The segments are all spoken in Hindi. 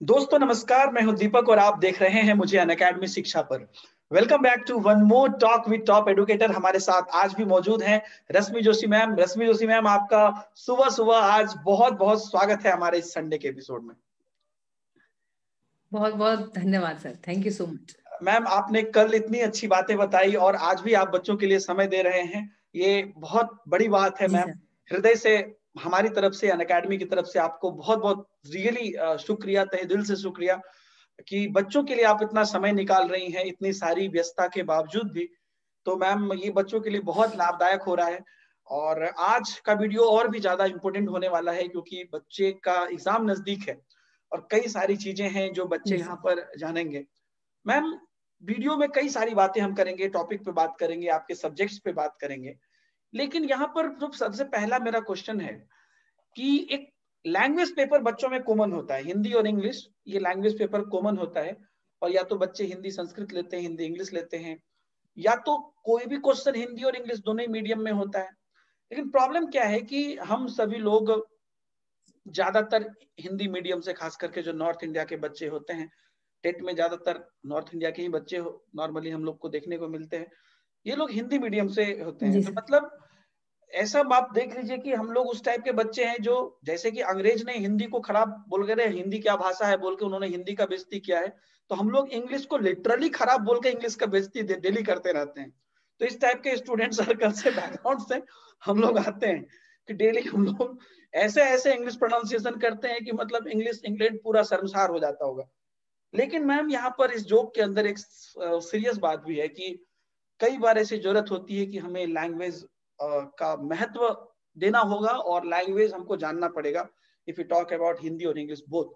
दोस्तों नमस्कार, मैं हूं दीपक और आप देख रहे हैं मुझे अनअकैडमी शिक्षा पर। Welcome back to one more talk with top educator. हमारे साथ आज भी मौजूद हैं रश्मि जोशी मैम। रश्मि जोशी मैम, आपका सुबह सुबह आज बहुत बहुत स्वागत है हमारे इस संडे के एपिसोड में। बहुत बहुत धन्यवाद sir, thank you so much. Ma'am, आपने कल इतनी अच्छी बातें बताई और आज भी आप बच्चों के लिए समय दे रहे हैं, ये बहुत बड़ी बात है जी मैम। सर। हृदय से हमारी तरफ से, अनअकैडमी की तरफ से आपको बहुत बहुत रियली शुक्रिया, तहे दिल से शुक्रिया कि बच्चों के लिए आप इतना समय निकाल रही हैं, इतनी सारी व्यस्तता के बावजूद भी। तो मैम, ये बच्चों के लिए बहुत लाभदायक हो रहा है और आज का वीडियो और भी ज्यादा इंपॉर्टेंट होने वाला है क्योंकि बच्चे का एग्जाम नजदीक है और कई सारी चीजें हैं जो बच्चे जी यहाँ सर। पर जानेंगे। मैम, वीडियो में कई सारी बातें हम करेंगे, टॉपिक पे बात करेंगे, आपके सब्जेक्ट्स पे बात करेंगे, लेकिन यहाँ पर जो सबसे पहला मेरा क्वेश्चन है कि एक लैंग्वेज पेपर बच्चों में कॉमन होता है, हिंदी और इंग्लिश, ये लैंग्वेज पेपर कॉमन होता है और या तो बच्चे हिंदी संस्कृत लेते हैं, हिंदी इंग्लिश लेते हैं, या तो कोई भी क्वेश्चन हिंदी और इंग्लिश दोनों ही मीडियम में होता है। लेकिन प्रॉब्लम क्या है कि हम सभी लोग ज्यादातर हिंदी मीडियम से, खास करके जो नॉर्थ इंडिया के बच्चे होते हैं, टेट में ज्यादातर नॉर्थ इंडिया के ही बच्चे नॉर्मली हम लोग को देखने को मिलते हैं, ये लोग हिंदी मीडियम से होते हैं। जी तो सर। मतलब ऐसा आप देख लीजिए कि हम लोग उस टाइप के बच्चे हैं जो, जैसे कि अंग्रेज ने हिंदी को खराब बोल के, हिंदी क्या भाषा है बोल के उन्होंने हिंदी का बेइज्जती किया है, तो हम लोग इंग्लिश को लिटरली खराब बोल के इंग्लिश का बेइज्जती डेली करते रहते हैं। तो इस टाइप के स्टूडेंट सर्कल से, बैकग्राउंड से हम लोग आते हैं कि डेली हम लोग ऐसे ऐसे इंग्लिश प्रोनाउंसिएशन करते हैं कि मतलब इंग्लिश इंग्लैंड पूरा शर्मसार हो जाता होगा। लेकिन मैम, यहाँ पर इस जोक के अंदर एक सीरियस बात भी है कि कई बार ऐसी जरूरत होती है कि हमें लैंग्वेज का महत्व देना होगा और लैंग्वेज हमको जानना पड़ेगा। If you talk about Hindi और इंग्लिश बोथ,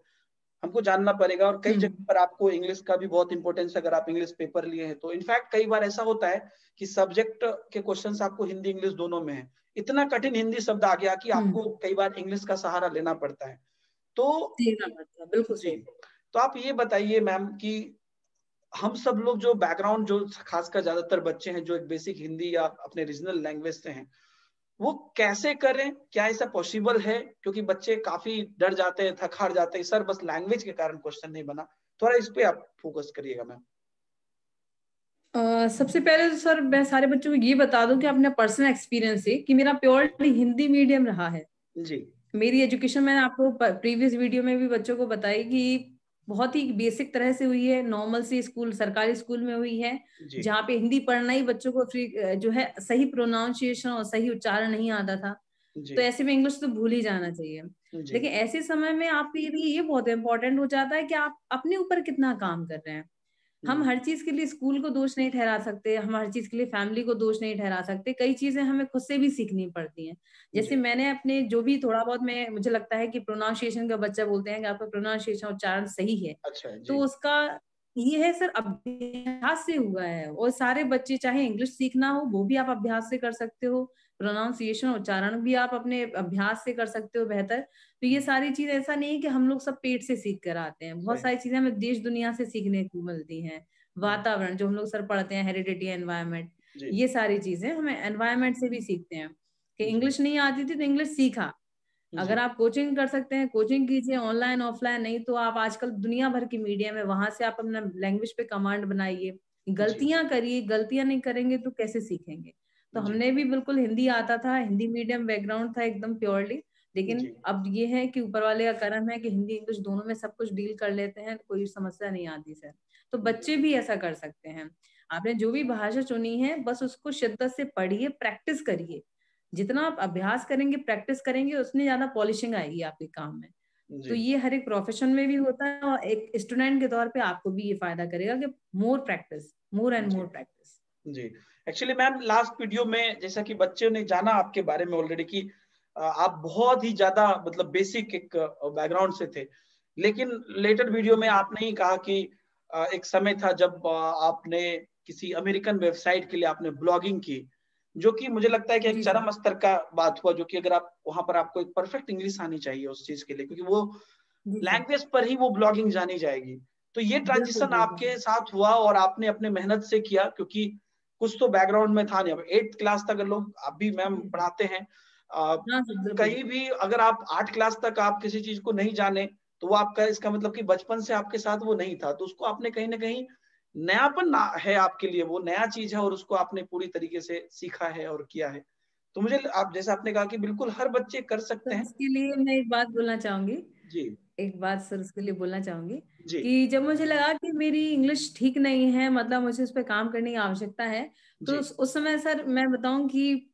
हमको जानना पड़ेगा। और कई जगह पर आपको इंग्लिश का भी बहुत इंपॉर्टेंस है, अगर आप इंग्लिश पेपर लिए हैं तो। इनफैक्ट कई बार ऐसा होता है कि सब्जेक्ट के क्वेश्चंस आपको हिंदी इंग्लिश दोनों में है, इतना कठिन हिंदी शब्द आ गया कि आपको कई बार इंग्लिश का सहारा लेना पड़ता है। तो देना पड़ता, बिल्कुल जी, सही। तो आप ये बताइए मैम कि हम सब लोग जो बैकग्राउंड, जो खासकर ज्यादातर बच्चे हैं जो एक बेसिक हिंदी या अपने रीजनल लैंग्वेज से हैं, वो कैसे करें? क्या ऐसा पॉसिबल है? क्योंकि बच्चे काफी डर जाते हैं, थक हार जाते हैं, सर बस लैंग्वेज के कारण क्वेश्चन नहीं बना। थोड़ा इस पे आप फोकस करिएगा मैम। सबसे पहले तो सर मैं सारे बच्चों को ये बता दूं कि अपने पर्सनल एक्सपीरियंस से कि मेरा प्योरली हिंदी मीडियम रहा है। जी मेरी एजुकेशन मैंने आपको प्रीवियस वीडियो में भी बच्चों को बताई कि बहुत ही बेसिक तरह से हुई है, नॉर्मल सी स्कूल, सरकारी स्कूल में हुई है, जी जहाँ पे हिंदी पढ़ना ही बच्चों को फ्री जो है, सही प्रोनाउंसिएशन और सही उच्चारण नहीं आता था। जी तो ऐसे में इंग्लिश तो भूल ही जाना चाहिए। जी लेकिन ऐसे समय में आपके लिए ये बहुत इंपॉर्टेंट हो जाता है कि आप अपने ऊपर कितना काम कर रहे हैं। हम हर चीज के लिए स्कूल को दोष नहीं ठहरा सकते, हम हर चीज के लिए फैमिली को दोष नहीं ठहरा सकते। कई चीजें हमें खुद से भी सीखनी पड़ती हैं। जैसे जी। मैंने अपने जो भी थोड़ा बहुत, मैं मुझे लगता है कि प्रोनाउंसिएशन का बच्चा बोलते हैं कि आपका प्रोनाउंसिएशन उच्चारण सही है, अच्छा तो जी उसका ये है सर, अभ्यास से हुआ है। और सारे बच्चे चाहे इंग्लिश सीखना हो वो भी आप अभ्यास से कर सकते हो, प्रोनाउंसिएशन उच्चारण भी आप अपने अभ्यास से कर सकते हो बेहतर। तो ये सारी चीज ऐसा नहीं है कि हम लोग सब पेट से सीख कर आते हैं, बहुत सही। सारी चीजें हमें देश दुनिया से सीखने को मिलती हैं। वातावरण जो हम लोग सर पढ़ते हैं, हेरिडिटी, एनवायरनमेंट, जी ये सारी चीजें हमें एनवायरनमेंट से भी सीखते हैं। कि जी इंग्लिश नहीं आती थी तो इंग्लिश सीखा। जी अगर आप कोचिंग कर सकते हैं कोचिंग कीजिए, ऑनलाइन ऑफलाइन, नहीं तो आप आजकल दुनिया भर की मीडियम है, वहां से आप अपना लैंग्वेज पे कमांड बनाइए, जी गलतियां करिए। गलतियां नहीं करेंगे तो कैसे सीखेंगे? तो जी हमने भी बिल्कुल, हिंदी आता था, हिंदी मीडियम बैकग्राउंड था एकदम प्योरली। लेकिन जी अब ये है कि ऊपर वाले का करम है कि हिंदी इंग्लिश दोनों में सब कुछ डील कर लेते हैं, कोई समस्या नहीं आती सर। तो जी बच्चे भी ऐसा कर सकते हैं। आपने जो भी भाषा चुनी है बस उसको शिद्दत से पढ़िए, प्रैक्टिस करिए। जितना आप अभ्यास करेंगे, प्रैक्टिस करेंगे, उतनी ज्यादा पॉलिशिंग आएगी आपके काम में। तो जी ये हर एक प्रोफेशन में भी होता है और एक स्टूडेंट के तौर पे आपको भी ये फायदा करेगा कि मोर प्रैक्टिस, मोर एंड जी मोर प्रैक्टिस। जी। एक्चुअली मैम, लास्ट वीडियो में जैसा कि बच्चों ने जाना आपके बारे में ऑलरेडी कि आप बहुत ही ज्यादा मतलब बेसिक एक बैकग्राउंड से थे, लेकिन लेटर वीडियो में आपने ही कहा कि एक समय था जब आपने किसी अमेरिकन वेबसाइट के लिए आपने ब्लॉगिंग की, जो कि मुझे लगता है कि एक जी सर। चरम स्तर का बात हुआ, जो कि अगर आप वहां पर, आपको एक परफेक्ट इंग्लिश आनी चाहिए उस चीज के लिए, क्योंकि वो जी सर। लैंग्वेज पर ही वो ब्लॉगिंग जानी जाएगी। तो ये बिल्कुल ट्रांजिशन बिल्कुल आपके सर। साथ हुआ और आपने अपने मेहनत से किया, क्योंकि कुछ तो बैकग्राउंड में था नहीं। अब 8th क्लास तक लोग, आप भी मैम जी सर। पढ़ाते हैं, अ, हाँ सर, बिल्कुल। कहीं भी अगर आप 8 क्लास तक आप किसी चीज को नहीं जाने तो वो आपका, इसका मतलब कि बचपन से आपके साथ वो नहीं था, तो उसको आपने कहीं ना कहीं नयापन है आपके लिए, वो नया चीज है और उसको आपने पूरी तरीके से सीखा है और किया है। तो मुझे आप जैसे आपने कहा कि बिल्कुल हर बच्चे कर सकते सर हैं। इसके लिए मैं एक बात बोलना चाहूंगी, जी एक बात सर उसके लिए बोलना चाहूंगी जी कि जब मुझे लगा कि मेरी इंग्लिश ठीक नहीं है, मतलब मुझे उस पर काम करने की आवश्यकता है, तो जी उस समय सर मैं बताऊं कि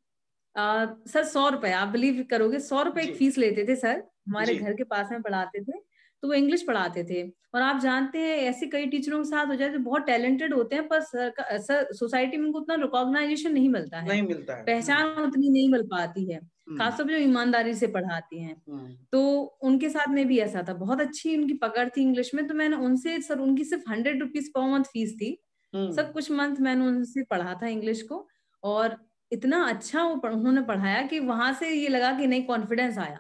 सर 100 रुपए, आप बिलीव करोगे, 100 रुपए एक जी फीस लेते थे सर, हमारे जी घर के पास में पढ़ाते थे, तो वो इंग्लिश पढ़ाते थे। और आप जानते हैं ऐसे कई टीचरों के साथ हो जाए जो बहुत टैलेंटेड होते हैं, पर सर सोसाइटी में उनको उतना रिकॉग्नाइजेशन नहीं मिलता है, नहीं मिलता है। पहचान उतनी नहीं मिल पाती है, हम्म खासतौर पर जो ईमानदारी से पढ़ाती हैं। हम्म तो उनके साथ में भी ऐसा था, बहुत अच्छी उनकी पकड़ थी इंग्लिश में, तो मैंने उनसे सर, उनकी सिर्फ 100 रुपीज पर मंथ फीस थी हम्म सर, कुछ मंथ मैंने उनसे पढ़ा था इंग्लिश को, और इतना अच्छा वो उन्होंने पढ़ाया कि वहां से ये लगा कि नहीं, कॉन्फिडेंस आया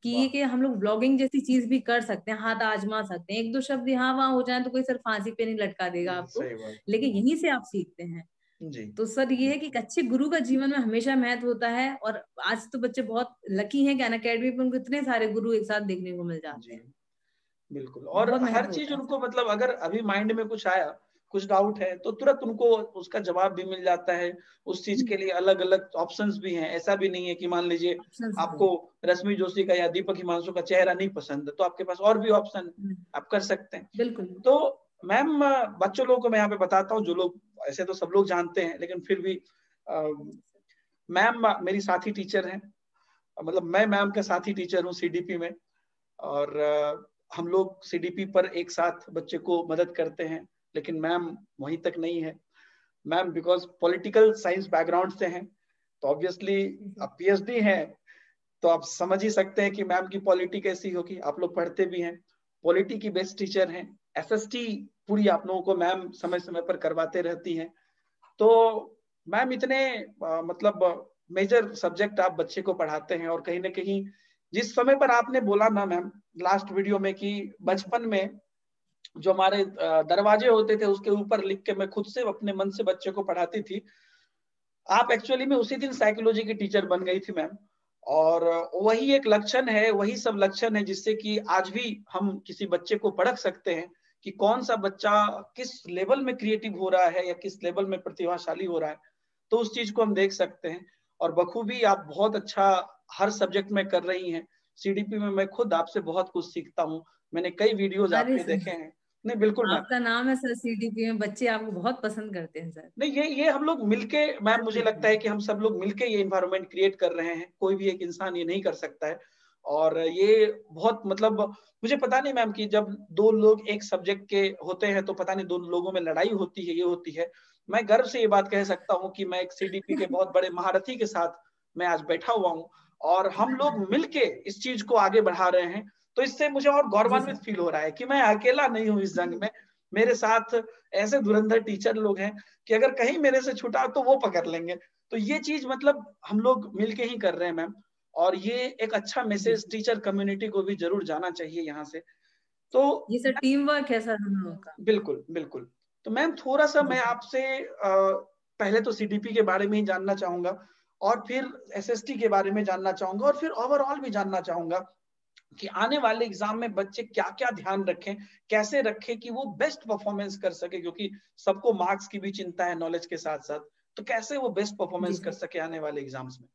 कि ये वाह। कि हम लोग ब्लॉगिंग जैसी चीज भी कर सकते हैं, हाथ आजमा सकते हैं, एक दो शब्द यहाँ वहां हो जाए तो कोई सर फांसी पे नहीं लटका देगा आपको, सही बात। लेकिन यहीं से आप सीखते हैं। जी तो सर ये है कि एक अच्छे गुरु का जीवन में हमेशा महत्व होता है, और आज तो बच्चे बहुत लकी हैं कि अन अकेडमी पे उनको इतने सारे गुरु एक साथ देखने को मिल जाते जी हैं, बिल्कुल। और बहुत हर महत्व चीज होता है उनको, सर। मतलब अगर अभी माइंड में कुछ आया, कुछ डाउट है, तो तुरंत उनको उसका जवाब भी मिल जाता है। उस चीज के लिए अलग अलग ऑप्शंस भी हैं। ऐसा भी नहीं है कि मान लीजिए ऑप्शंस भी आपको रश्मि जोशी का या दीपक हिमांशु का चेहरा नहीं पसंद है, तो आपके पास और भी ऑप्शन हैं। आप कर सकते हैं। बिल्कुल। तो मैम, बच्चों लोगों को मैं यहाँ पे बताता हूँ, जो लोग ऐसे तो सब लोग जानते हैं, लेकिन फिर भी मैम मेरी साथी टीचर हैं। मतलब मैं मैम का साथी टीचर हूँ सीडीपी में। और हम लोग सीडीपी पर एक साथ बच्चे को मदद करते हैं। लेकिन मैम वहीं तक नहीं है। Ma'am because political science background से हैं, तो ऑब्वियसली आप पीएचडी हैं, तो आप समझ ही सकते हैं कि मैम की पॉलिटी कैसी होगी। आप लोग पढ़ते भी हैं, पॉलिटी की बेस्ट टीचर हैं। एसएसटी पूरी आप लोगों को मैम समय समय पर करवाते रहती हैं। तो मैम इतने मतलब मेजर सब्जेक्ट आप बच्चे को पढ़ाते हैं, और कहीं ना कहीं जिस समय पर आपने बोला ना मैम लास्ट वीडियो में कि बचपन में जो हमारे दरवाजे होते थे उसके ऊपर लिख के मैं खुद से अपने मन से बच्चे को पढ़ाती थी, आप एक्चुअली में उसी दिन साइकोलॉजी की टीचर बन गई थी मैम। और वही एक लक्षण है, वही सब लक्षण है जिससे कि आज भी हम किसी बच्चे को परख सकते हैं कि कौन सा बच्चा किस लेवल में क्रिएटिव हो रहा है या किस लेवल में प्रतिभाशाली हो रहा है। तो उस चीज को हम देख सकते हैं। और बखूबी आप बहुत अच्छा हर सब्जेक्ट में कर रही हैं। सीडीपी में मैं खुद आपसे बहुत कुछ सीखता हूँ। मैंने कई वीडियोज अरे आपके सर, देखे हैं। नहीं बिल्कुल मैम। आपका नाम है सर सीडीपी में, बच्चे आपको बहुत पसंद करते हैं सर। नहीं, ये हम लोग मिलके, मैम मुझे लगता है कि हम सब लोग मिलके ये इन्वायरमेंट क्रिएट कर रहे हैं। कोई भी एक इंसान ये नहीं कर सकता है। और ये बहुत, मतलब मुझे पता नहीं मैम कि जब दो लोग एक सब्जेक्ट के होते हैं तो पता नहीं दो लोगों में लड़ाई होती है, ये होती है। मैं गर्व से ये बात कह सकता हूँ कि मैं एक सीडीपी के बहुत बड़े महारथी के साथ मैं आज बैठा हुआ हूँ, और हम लोग मिलके इस चीज को आगे बढ़ा रहे हैं। तो इससे मुझे और जी गौरवान्वित सर। फील हो रहा है कि मैं अकेला नहीं हूँ इस जंग में। मेरे साथ ऐसे धुरंधर टीचर लोग हैं कि अगर कहीं मेरे से छूटा तो वो पकड़ लेंगे। तो ये चीज मतलब हम लोग मिलके ही कर रहे हैं मैम। और ये एक अच्छा जी मैसेज सर, टीचर कम्युनिटी को भी जरूर जाना चाहिए यहाँ से। तो ये सर टीम वर्क है सर हम लोगों का। बिल्कुल बिल्कुल। तो मैम थोड़ा सा जी मैं सर। आपसे पहले तो सीडीपी के बारे में ही जानना चाहूंगा, और फिर एसएसटी के बारे में जानना चाहूंगा, और फिर ओवरऑल भी जानना चाहूंगा कि आने वाले एग्जाम में बच्चे क्या क्या ध्यान रखें, कैसे रखें कि वो बेस्ट परफॉर्मेंस कर सके, क्योंकि सबको मार्क्स की भी चिंता है नॉलेज के साथ साथ। तो कैसे वो बेस्ट जी परफॉर्मेंस कर सर। सके आने वाले एग्जाम्स में।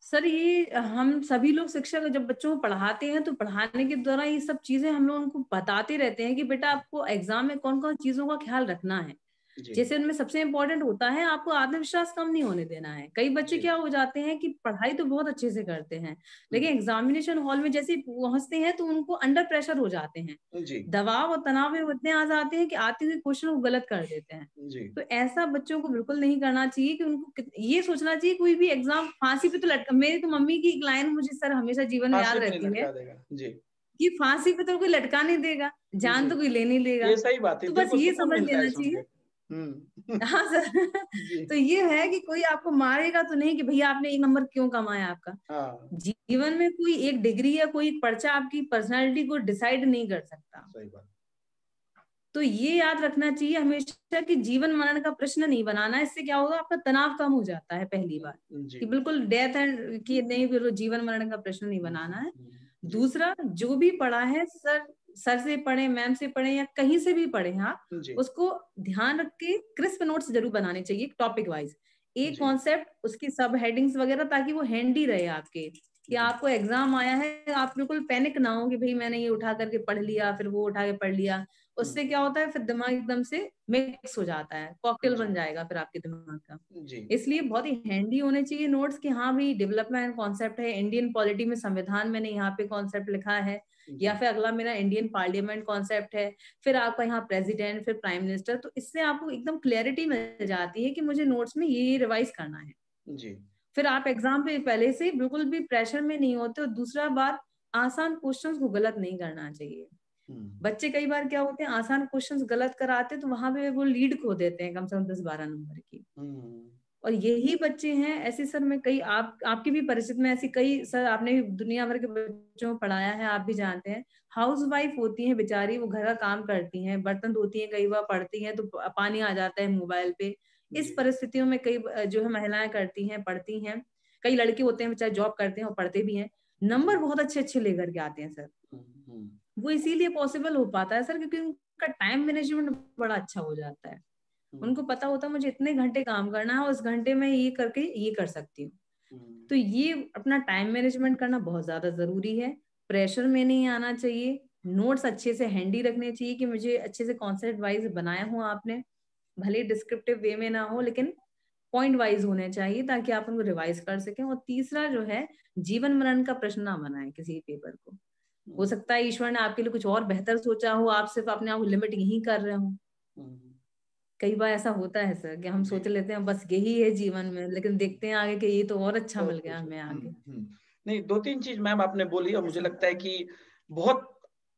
सर ये हम सभी लोग शिक्षक जब बच्चों को पढ़ाते हैं तो पढ़ाने के दौरान ये सब चीजें हम लोग उनको बताते रहते हैं कि बेटा आपको एग्जाम में कौन कौन चीजों का ख्याल रखना है। जी जैसे उनमें सबसे इंपॉर्टेंट होता है आपको आत्मविश्वास कम नहीं होने देना है। कई बच्चे जी क्या हो जाते हैं कि पढ़ाई तो बहुत अच्छे से करते हैं, लेकिन हम्म, एग्जामिनेशन हॉल में जैसे ही पहुंचते हैं तो उनको अंडर प्रेशर हो जाते हैं, जी दबाव और तनाव में वो इतने आ जाते हैं कि आते हुए क्वेश्चन को गलत कर देते हैं। जी तो ऐसा बच्चों को बिल्कुल नहीं करना चाहिए कि उनको ये सोचना चाहिए कोई भी एग्जाम फांसी पे तो लटका। मेरी तो मम्मी की एक लाइन मुझे सर हमेशा जीवन में याद फांसी पे नहीं रहती है लटका देगा। जी कि फांसी पे तो कोई लटका नहीं देगा, जी जान तो कोई ले नहीं लेगा। ये सही बात है, तो दिल बस को ये सुकून समझ मिलता है लेना सुन के। चाहिए। हम्म हाँ सर। जी तो ये है कि कोई आपको मारेगा तो नहीं कि भैया आपने एक नंबर क्यों कमाया। आपका हाँ जीवन में कोई एक डिग्री या कोई एक पर्चा आपकी पर्सनालिटी को डिसाइड नहीं कर सकता। सही बात। तो ये याद रखना चाहिए हमेशा कि जीवन मरण का प्रश्न नहीं बनाना। इससे क्या होगा, आपका तनाव कम हो जाता है पहली बार, जी कि बिल्कुल डेथ एंड कि नहीं, फिर जीवन मरण का प्रश्न नहीं बनाना है। दूसरा, जो भी पढ़ा है सर से पढ़े, मैम से पढ़े या कहीं से भी पढ़े आप, उसको ध्यान रख के क्रिस्प नोट्स जरूर बनाने चाहिए टॉपिक वाइज, एक कॉन्सेप्ट उसकी सब हेडिंग्स वगैरह, ताकि वो हैंडी रहे आपके, कि आपको एग्जाम आया है आप बिल्कुल पैनिक ना हो कि भाई मैंने ये उठा करके पढ़ लिया फिर वो उठा के पढ़ लिया। उससे क्या होता है, फिर दिमाग एकदम से मिक्स हो जाता है, कॉकटेल बन जाएगा फिर आपके दिमाग का। इसलिए बहुत ही हैंडी होने चाहिए नोट्स कि हाँ भाई डेवलपमेंट कॉन्सेप्ट है, इंडियन पॉलिटी में संविधान मैंने यहाँ पे कॉन्सेप्ट लिखा है, या फिर अगला मेरा इंडियन पार्लियामेंट कॉन्सेप्ट है, फिर आपका यहाँ प्रेसिडेंट, फिर प्राइम मिनिस्टर। तो इससे आपको एकदम क्लैरिटी मिल जाती है कि मुझे नोट्स में ये रिवाइज करना है जी। फिर आप एग्जाम पे पहले से बिल्कुल भी प्रेशर में नहीं होते। और दूसरा बात, आसान क्वेश्चंस को गलत नहीं करना चाहिए। बच्चे कई बार क्या होते हैं, आसान क्वेश्चंस गलत कराते तो वहां पे वो लीड खो देते हैं कम से कम 10-12 नंबर की। और यही बच्चे हैं ऐसे सर, मैं कई आपके भी परिचित में ऐसी कई सर, आपने भी दुनिया भर के बच्चों को पढ़ाया है, आप भी जानते हैं, हाउस वाइफ होती हैं बेचारी, वो घर का काम करती हैं, बर्तन धोती हैं, कई बार पढ़ती हैं तो पानी आ जाता है मोबाइल पे। इस परिस्थितियों में कई जो है महिलाएं करती हैं, पढ़ती हैं। कई लड़के होते हैं बेचारे जॉब करते हैं और पढ़ते भी हैं, नंबर बहुत अच्छे अच्छे लेकर के आते हैं सर। वो इसीलिए पॉसिबल हो पाता है सर क्योंकि उनका टाइम मैनेजमेंट बड़ा अच्छा हो जाता है। उनको पता होता है मुझे इतने घंटे काम करना है और उस घंटे में ये करके ये कर सकती हूँ। तो ये अपना टाइम मैनेजमेंट करना बहुत ज्यादा जरूरी है। प्रेशर में नहीं आना चाहिए, नोट्स अच्छे से हैंडी रखने चाहिए कि मुझे अच्छे से कॉन्सेप्ट वाइज बनाया हो आपने, भले डिस्क्रिप्टिव वे में ना हो लेकिन पॉइंट वाइज होने चाहिए ताकि आप उनको रिवाइज कर सकें। और तीसरा जो है, जीवन मरण का प्रश्न ना बनाए किसी पेपर को। हो सकता है ईश्वर ने आपके लिए कुछ और बेहतर सोचा हो, आप सिर्फ अपने आप को लिमिट यही कर रहे हो। कई बार ऐसा होता है सर कि हम सोच लेते हैं बस यही है जीवन में, लेकिन देखते हैं आगे कि ये तो और अच्छा मिल गया हमें आगे। नहीं, 2-3 चीज मैम आपने बोली और मुझे लगता है कि बहुत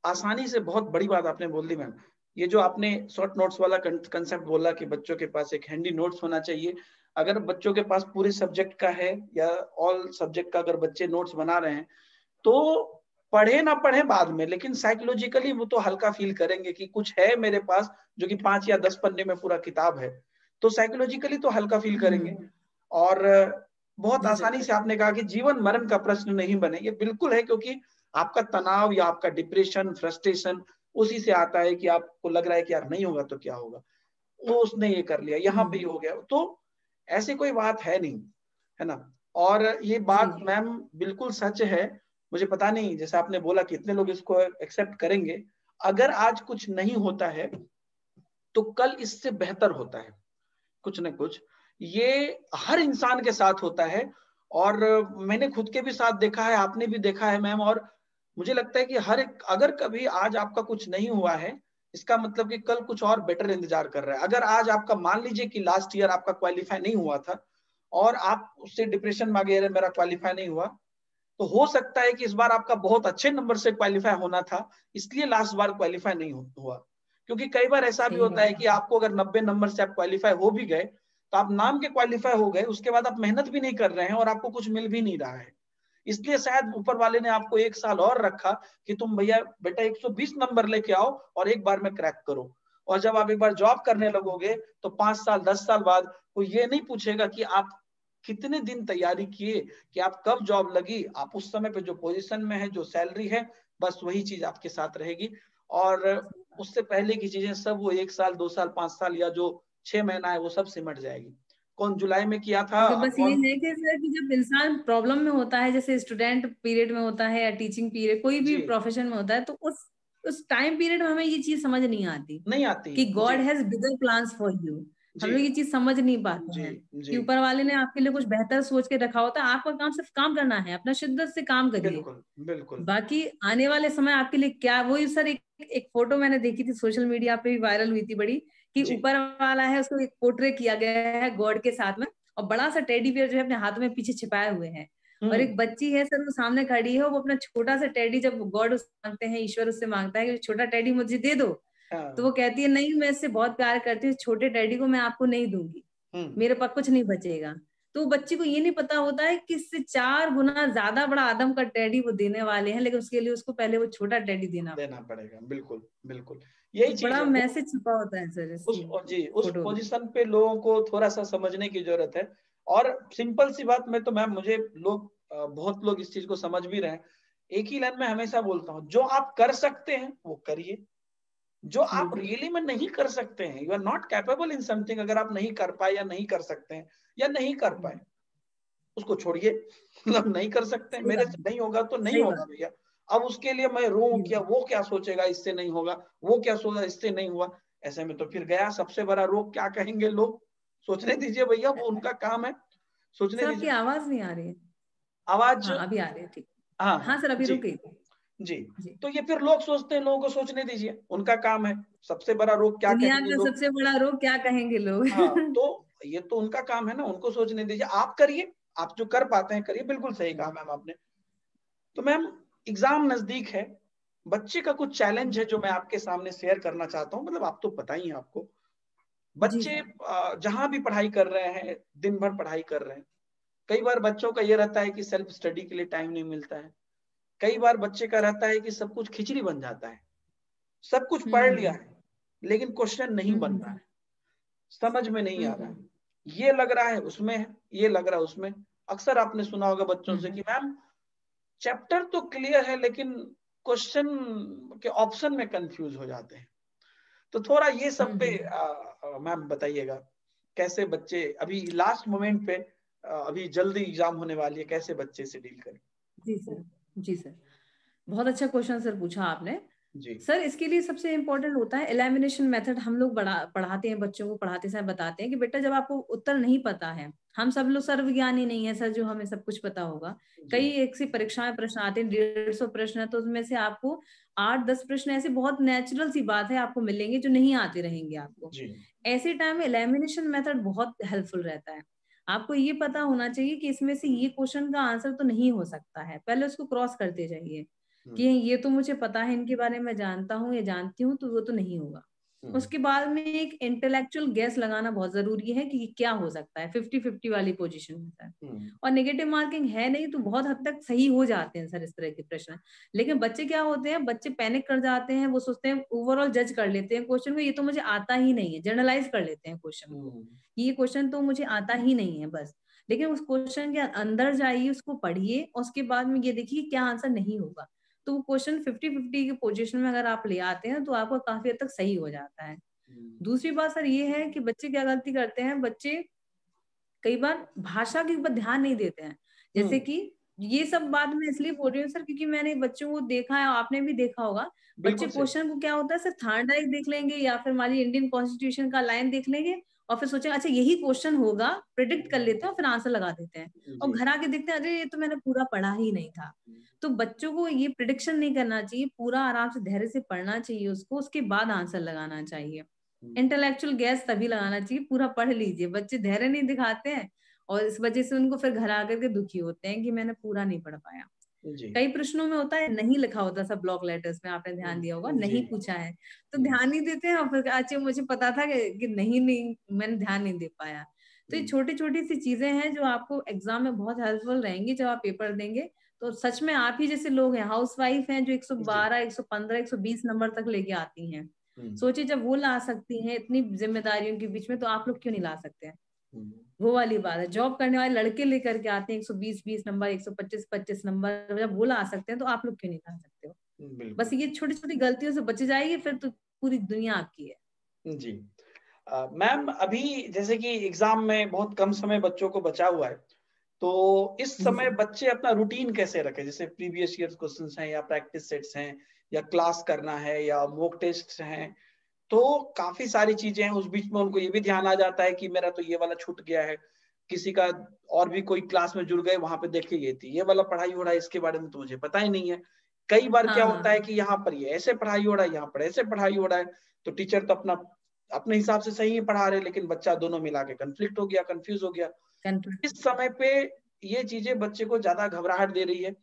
आसानी से बहुत बड़ी बात आपने बोल दी मैम। ये जो आपने शॉर्ट नोट्स वाला कंसेप्ट बोला कि बच्चों के पास एक हैंडी नोट्स होना चाहिए। अगर बच्चों के पास पूरे सब्जेक्ट का है या ऑल सब्जेक्ट का अगर बच्चे नोट्स बना रहे हैं तो पढ़े ना पढ़े बाद में, लेकिन साइकोलॉजिकली वो तो हल्का फील करेंगे कि कुछ है मेरे पास जो कि 5 या 10 पन्ने में पूरा किताब है, तो साइकोलॉजिकली तो हल्का फील करेंगे। और बहुत आसानी से आपने कहा कि जीवन मरण का प्रश्न नहीं बने, ये बिल्कुल है, क्योंकि आपका तनाव या आपका डिप्रेशन, फ्रस्ट्रेशन उसी से आता है कि आपको लग रहा है कि यार नहीं होगा तो क्या होगा, वो उसने ये कर लिया, यहाँ पे हो गया। तो ऐसी कोई बात है नहीं, है ना। और ये बात मैम बिल्कुल सच है। मुझे पता नहीं, जैसे आपने बोला कितने लोग इसको एक्सेप्ट करेंगे। अगर आज कुछ नहीं होता है तो कल इससे बेहतर होता है, कुछ न कुछ। ये हर इंसान के साथ होता है और मैंने खुद के भी साथ देखा है, आपने भी देखा है मैम। और मुझे लगता है कि हर एक, अगर कभी आज आपका कुछ नहीं हुआ है, इसका मतलब कि कल कुछ और बेटर इंतजार कर रहा है। अगर आज आपका, मान लीजिए कि लास्ट ईयर आपका क्वालिफाई नहीं हुआ था और आप उससे डिप्रेशन में गए, मेरा क्वालिफाई नहीं हुआ, तो हो सकता है कि इस बार आपका बहुत अच्छे नंबर से क्वालिफाई होना था, इसलिए लास्ट बार क्वालिफाई नहीं हुआ। क्योंकि कई बार ऐसा भी होता है कि आपको अगर 90 नंबर से आप क्वालिफाई हो भी गए तो आप नाम के क्वालिफाई हो गए, उसके बाद आप मेहनत भी नहीं कर रहे हैं और आपको कुछ मिल भी नहीं रहा है। इसलिए शायद ऊपर वाले ने आपको 1 साल और रखा कि तुम भैया बेटा 120 नंबर लेके आओ और एक बार में क्रैक करो। और जब आप एक बार जॉब करने लगोगे तो 5 साल 10 साल बाद कोई ये नहीं पूछेगा कि आप कितने दिन तैयारी किए, कि आप कब जॉब लगी, आप उस समय पे जो पोजीशन में है, जो सैलरी है, बस वही चीज आपके साथ रहेगी। और उससे पहले की चीजें सब वो 1 साल 2 साल 5 साल या जो 6 महीना है वो सब सिमट जाएगी। कौन जुलाई में किया था, बस ये है कि सर कि जब इंसान प्रॉब्लम में होता है, जैसे स्टूडेंट पीरियड में होता है या टीचिंग पीरियड, कोई भी प्रोफेशन में होता है, तो उस टाइम पीरियड में हमें ये चीज समझ नहीं आती कि God has bigger plans for you. हम लोग ये चीज समझ नहीं पाते हैं कि ऊपर वाले ने आपके लिए कुछ बेहतर सोच के रखा होता है। आपका काम सिर्फ काम करना है, अपना शिद्दत से काम करिए। बिल्कुल बिल्कुल। बाकी आने वाले समय आपके लिए क्या, वही सर एक फोटो मैंने देखी थी सोशल मीडिया पे भी वायरल हुई थी बड़ी, कि ऊपर वाला है, उसको एक पोर्ट्रे किया गया है गॉड के साथ में, और बड़ा सा टेडी बियर जो है अपने हाथ में पीछे छिपाए हुए हैं, और एक बच्ची है सर वो सामने खड़ी है, वो अपना छोटा सा टेडी, जब गॉड मांगते हैं, ईश्वर उससे मांगता है कि छोटा टेडी मुझे दे दो, तो वो कहती है नहीं, मैं इससे बहुत प्यार करती हूँ, छोटे टेडी को मैं आपको नहीं दूंगी, मेरे पास कुछ नहीं बचेगा। तो बच्ची को ये नहीं पता होता है कि इससे 4 गुना ज्यादा बड़ा आदम का टेडी वो देने वाले हैं, लेकिन उसके लिए उसको पहले वो छोटा टेडी देना पड़ेगा। बिल्कुल बिल्कुल, यही चीज बड़ा है। मैसेज छिपा होता है सर उस पोजीशन पे लोगों को थोड़ा सा समझने की जरूरत है। और सिंपल सी बात में तो मैम, मुझे लोग बहुत लोग इस चीज को समझ भी रहे हैं एक ही लाइन में हमेशा बोलता हूँ, जो आप कर सकते हैं वो करिए, जो आप रियली में नहीं कर सकते हैं, you are not capable in something, अगर आप नहीं कर पाए या नहीं कर सकते हैं या नहीं कर पाए, उसको छोड़िए। मतलब नहीं कर सकते हैं, सही मेरे बात से नहीं होगा तो नहीं सही होगा बात भैया। अब उसके लिए मैं रो क्या, जी वो क्या सोचेगा इससे नहीं होगा, वो क्या सोचा इससे नहीं हुआ, ऐसे में तो फिर गया सबसे बड़ा रोग, क्या कहेंगे लोग, सोचने दीजिए भैया, वो उनका काम है, सोचने सर। दीजिए। आपकी आवाज नहीं आ रही है। आवाज, हाँ अभी आ रही है, ठीक। हाँ हाँ हाँ सर, अभी जी, रुक गई थी। जी। जी। तो ये फिर लोग सोचते हैं, लोगों को सोचने दीजिए, उनका काम है, सबसे बड़ा रोग क्या दुनिया कहेंगे का लोग। सबसे बड़ा रोग क्या कहेंगे लोग। हाँ, तो ये तो उनका काम है ना, उनको सोचने दीजिए, आप करिए, आप जो कर पाते हैं करिए, बिल्कुल सही कहा मैम आपने। तो मैम, एग्जाम नजदीक है, बच्चे का कुछ चैलेंज है जो मैं आपके सामने शेयर करना चाहता हूँ, मतलब आप तो पता ही है आपको, जी बच्चे सर। जहां भी पढ़ाई कर रहे हैं, दिन भर पढ़ाई कर रहे हैं, कई बार बच्चों का ये रहता है कि सेल्फ स्टडी के लिए टाइम नहीं मिलता है, कई बार बच्चे का रहता है कि सब कुछ खिचड़ी बन जाता है, सब कुछ पढ़ लिया हम्म है लेकिन क्वेश्चन नहीं हम्म बन रहा है, समझ में नहीं आ रहा है, हम्म ये लग रहा है उसमें है, ये लग रहा है उसमें। अक्सर आपने सुना होगा बच्चों से हम्म कि मैम चैप्टर तो क्लियर है लेकिन क्वेश्चन के ऑप्शन में कंफ्यूज हो जाते हैं। तो थोड़ा ये सब पे हम्म। मैम बताइएगा, कैसे बच्चे अभी लास्ट मोमेंट पे, अभी जल्दी एग्जाम होने वाली है, कैसे बच्चे से डील करें। जी सर। जी सर। बहुत अच्छा क्वेश्चन सर पूछा आपने। जी सर इसके लिए सबसे इम्पोर्टेंट होता है एलिमिनेशन मेथड। हम लोग पढ़ाते हैं बच्चों को, पढ़ाते समय बताते हैं कि बेटा जब आपको उत्तर नहीं पता है, हम सब लोग सर्वज्ञानी नहीं है सर जो हमें सब कुछ पता होगा। जी। कई एक सी परीक्षाएं प्रश्न आते हैं, 150 प्रश्न है, तो उसमें से आपको 8-10 प्रश्न ऐसे बहुत नेचुरल सी बात है आपको मिलेंगे जो नहीं आते रहेंगे आपको। जी। ऐसे टाइम में एलिमिनेशन मेथड बहुत हेल्पफुल रहता है। आपको ये पता होना चाहिए कि इसमें से ये क्वेश्चन का आंसर तो नहीं हो सकता है, पहले उसको क्रॉस करते जाइए कि हम्म, ये तो मुझे पता है, इनके बारे में जानता हूँ या जानती हूँ, तो वो तो नहीं होगा। हम्म, उसके बाद में एक इंटेलेक्चुअल गैस लगाना बहुत जरूरी है कि ये क्या हो सकता है, 50-50 वाली पोजीशन में सर। हम्म, और नेगेटिव मार्किंग है नहीं तो बहुत हद तक सही हो जाते हैं सर इस तरह के प्रश्न। लेकिन बच्चे क्या होते हैं, बच्चे पैनिक कर जाते हैं, वो सोचते हैं, ओवरऑल जज कर लेते हैं क्वेश्चन को, ये तो मुझे आता ही नहीं है, जनरलाइज कर लेते हैं क्वेश्चन को, हम्म, ये क्वेश्चन तो मुझे आता ही नहीं है बस। लेकिन उस क्वेश्चन के अंदर जाइए, उसको पढ़िए और उसके बाद में ये देखिए क्या आंसर नहीं होगा। तो वो क्वेश्चन 50-50 की पोजीशन में अगर आप ले आते हैं तो आपका काफी हद तक सही हो जाता है। हम्म, दूसरी बात सर ये है कि बच्चे क्या गलती करते हैं, बच्चे कई बार भाषा के ऊपर ध्यान नहीं देते हैं। जैसे हम्म, कि ये सब बात मैं इसलिए बोल रही हूँ सर क्योंकि मैंने बच्चों को देखा है, आपने भी देखा होगा। बच्चे बिल्कुल सही। क्वेश्चन को क्या होता है सर, थर्ड देख लेंगे या फिर हमारी इंडियन कॉन्स्टिट्यूशन का लाइन देख लेंगे और फिर सोचेंगे अच्छा यही क्वेश्चन होगा, प्रिडिक्ट कर लेते हैं और फिर आंसर लगा देते हैं। और जी। घर आके देखते हैं अरे ये तो मैंने पूरा पढ़ा ही नहीं था। तो बच्चों को ये प्रिडिक्शन नहीं करना चाहिए, पूरा आराम से धैर्य से पढ़ना चाहिए उसको, उसके बाद आंसर लगाना चाहिए। इंटेलेक्चुअल गैस तभी लगाना चाहिए, पूरा पढ़ लीजिए। बच्चे धैर्य नहीं दिखाते हैं और इस वजह से उनको फिर घर आकर के दुखी होते हैं कि मैंने पूरा नहीं पढ़ पाया। जी। कई प्रश्नों में होता है नहीं लिखा होता सब ब्लॉक लेटर्स में, आपने ध्यान दिया होगा, जी। नहीं पूछा है, तो ध्यान नहीं देते हैं और फिर अच्छा मुझे पता था कि नहीं मैंने ध्यान नहीं दे पाया। तो ये छोटी छोटी सी चीजें हैं जो आपको एग्जाम में बहुत हेल्पफुल रहेंगी जब आप पेपर देंगे। तो सच में आप ही जैसे लोग हैं, हाउस वाइफ हैं जो 112, 115, 120 नंबर तक लेके आती हैं, सोचिए जब वो ला सकती हैं इतनी जिम्मेदारियों के बीच में, तो आप लोग क्यों नहीं ला सकते हैं। वो वाली बात है, जॉब करने वाले लड़के लेकर के आते हैं 120 नंबर, 125 नंबर, जब वो ला सकते हैं तो आप लोग क्यों नहीं ला सकते हो। बस बिल्कुल। ये छोटी छोटी गलतियों से बच जाएगी, फिर तो पूरी दुनिया आपकी है। जी। मैम, अभी जैसे कि एग्जाम में बहुत कम समय बच्चों को बचा हुआ है, तो इस जी समय सर। बच्चे अपना रूटीन कैसे रखें, जैसे प्रीवियस ईयर क्वेश्चंस हैं या प्रैक्टिस सेट्स हैं या क्लास करना है या मॉक टेस्ट हैं, तो काफी सारी चीजें हैं, उस बीच में उनको ये भी ध्यान आ जाता है कि मेरा तो ये वाला छूट गया है, किसी का और भी कोई क्लास में जुड़ गए, वहां पे देखे ये थी, ये वाला पढ़ाई हो रहा है, इसके बारे में तो मुझे पता ही नहीं है। कई बार हाँ क्या हाँ होता है हाँ। कि यहाँ पर ये ऐसे पढ़ाई हो रहा है, यहाँ पर ऐसे पढ़ाई हो रहा है, तो टीचर तो अपना अपने हिसाब से सही ही पढ़ा रहे, लेकिन बच्चा दोनों मिला के कंफ्लिक्ट हो गया, कंफ्यूज हो गया। कंफ्यूज। इस समय पे ये चीजें बच्चे को ज्यादा घबराहट दे रही है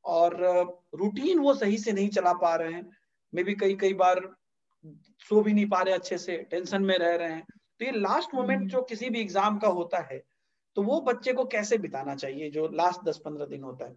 और रूटीन वो सही से नहीं चला पा रहे हैं, मे भी कई कई बार सो भी नहीं पा रहे अच्छे से, टेंशन में रह रहे हैं। तो ये लास्ट मोमेंट हम्म। जो किसी भी एग्जाम का होता है, तो वो बच्चे को कैसे बिताना चाहिए, जो लास्ट 10-15 दिन होता है।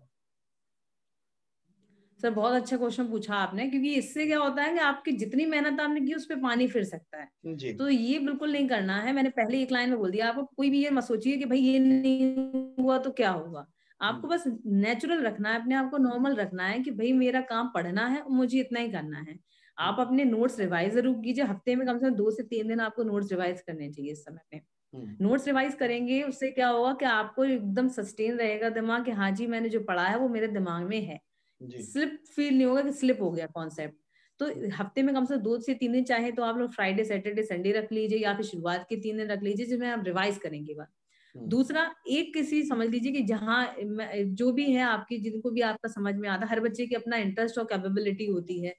सर बहुत अच्छा क्वेश्चन पूछा आपने, क्योंकि इससे क्या होता है कि आपकी जितनी मेहनत आपने की उस पर पानी फिर सकता है। जी। तो ये बिल्कुल नहीं करना है, मैंने पहले एक लाइन में बोल दिया आपको, कोई भी ये मत सोचिए कि भाई ये नहीं हुआ तो क्या होगा। आपको बस नेचुरल रखना है, अपने आप को नॉर्मल रखना है कि भाई मेरा काम पढ़ना है और मुझे इतना ही करना है। आप अपने नोट्स रिवाइज जरूर कीजिए, हफ्ते में कम से कम 2 से 3 दिन आपको नोट्स रिवाइज करने चाहिए इस समय में। नोट्स रिवाइज करेंगे, उससे क्या होगा कि आपको एकदम सस्टेन रहेगा दिमाग कि हाँ जी मैंने जो पढ़ा है वो मेरे दिमाग में है। स्लिप फील नहीं होगा कि स्लिप हो गया कॉन्सेप्ट। तो हफ्ते में कम से कम 2 से 3 दिन, चाहे तो आप लोग फ्राइडे सैटरडे संडे रख लीजिए, या फिर शुरुआत के 3 दिन रख लीजिए जिसमें आप रिवाइज करेंगे बात। दूसरा, एक किसी समझ लीजिए कि जहाँ जो भी है आपकी, जिनको भी आपका समझ में आता है, हर बच्चे की अपना इंटरेस्ट और कैपेबिलिटी होती है,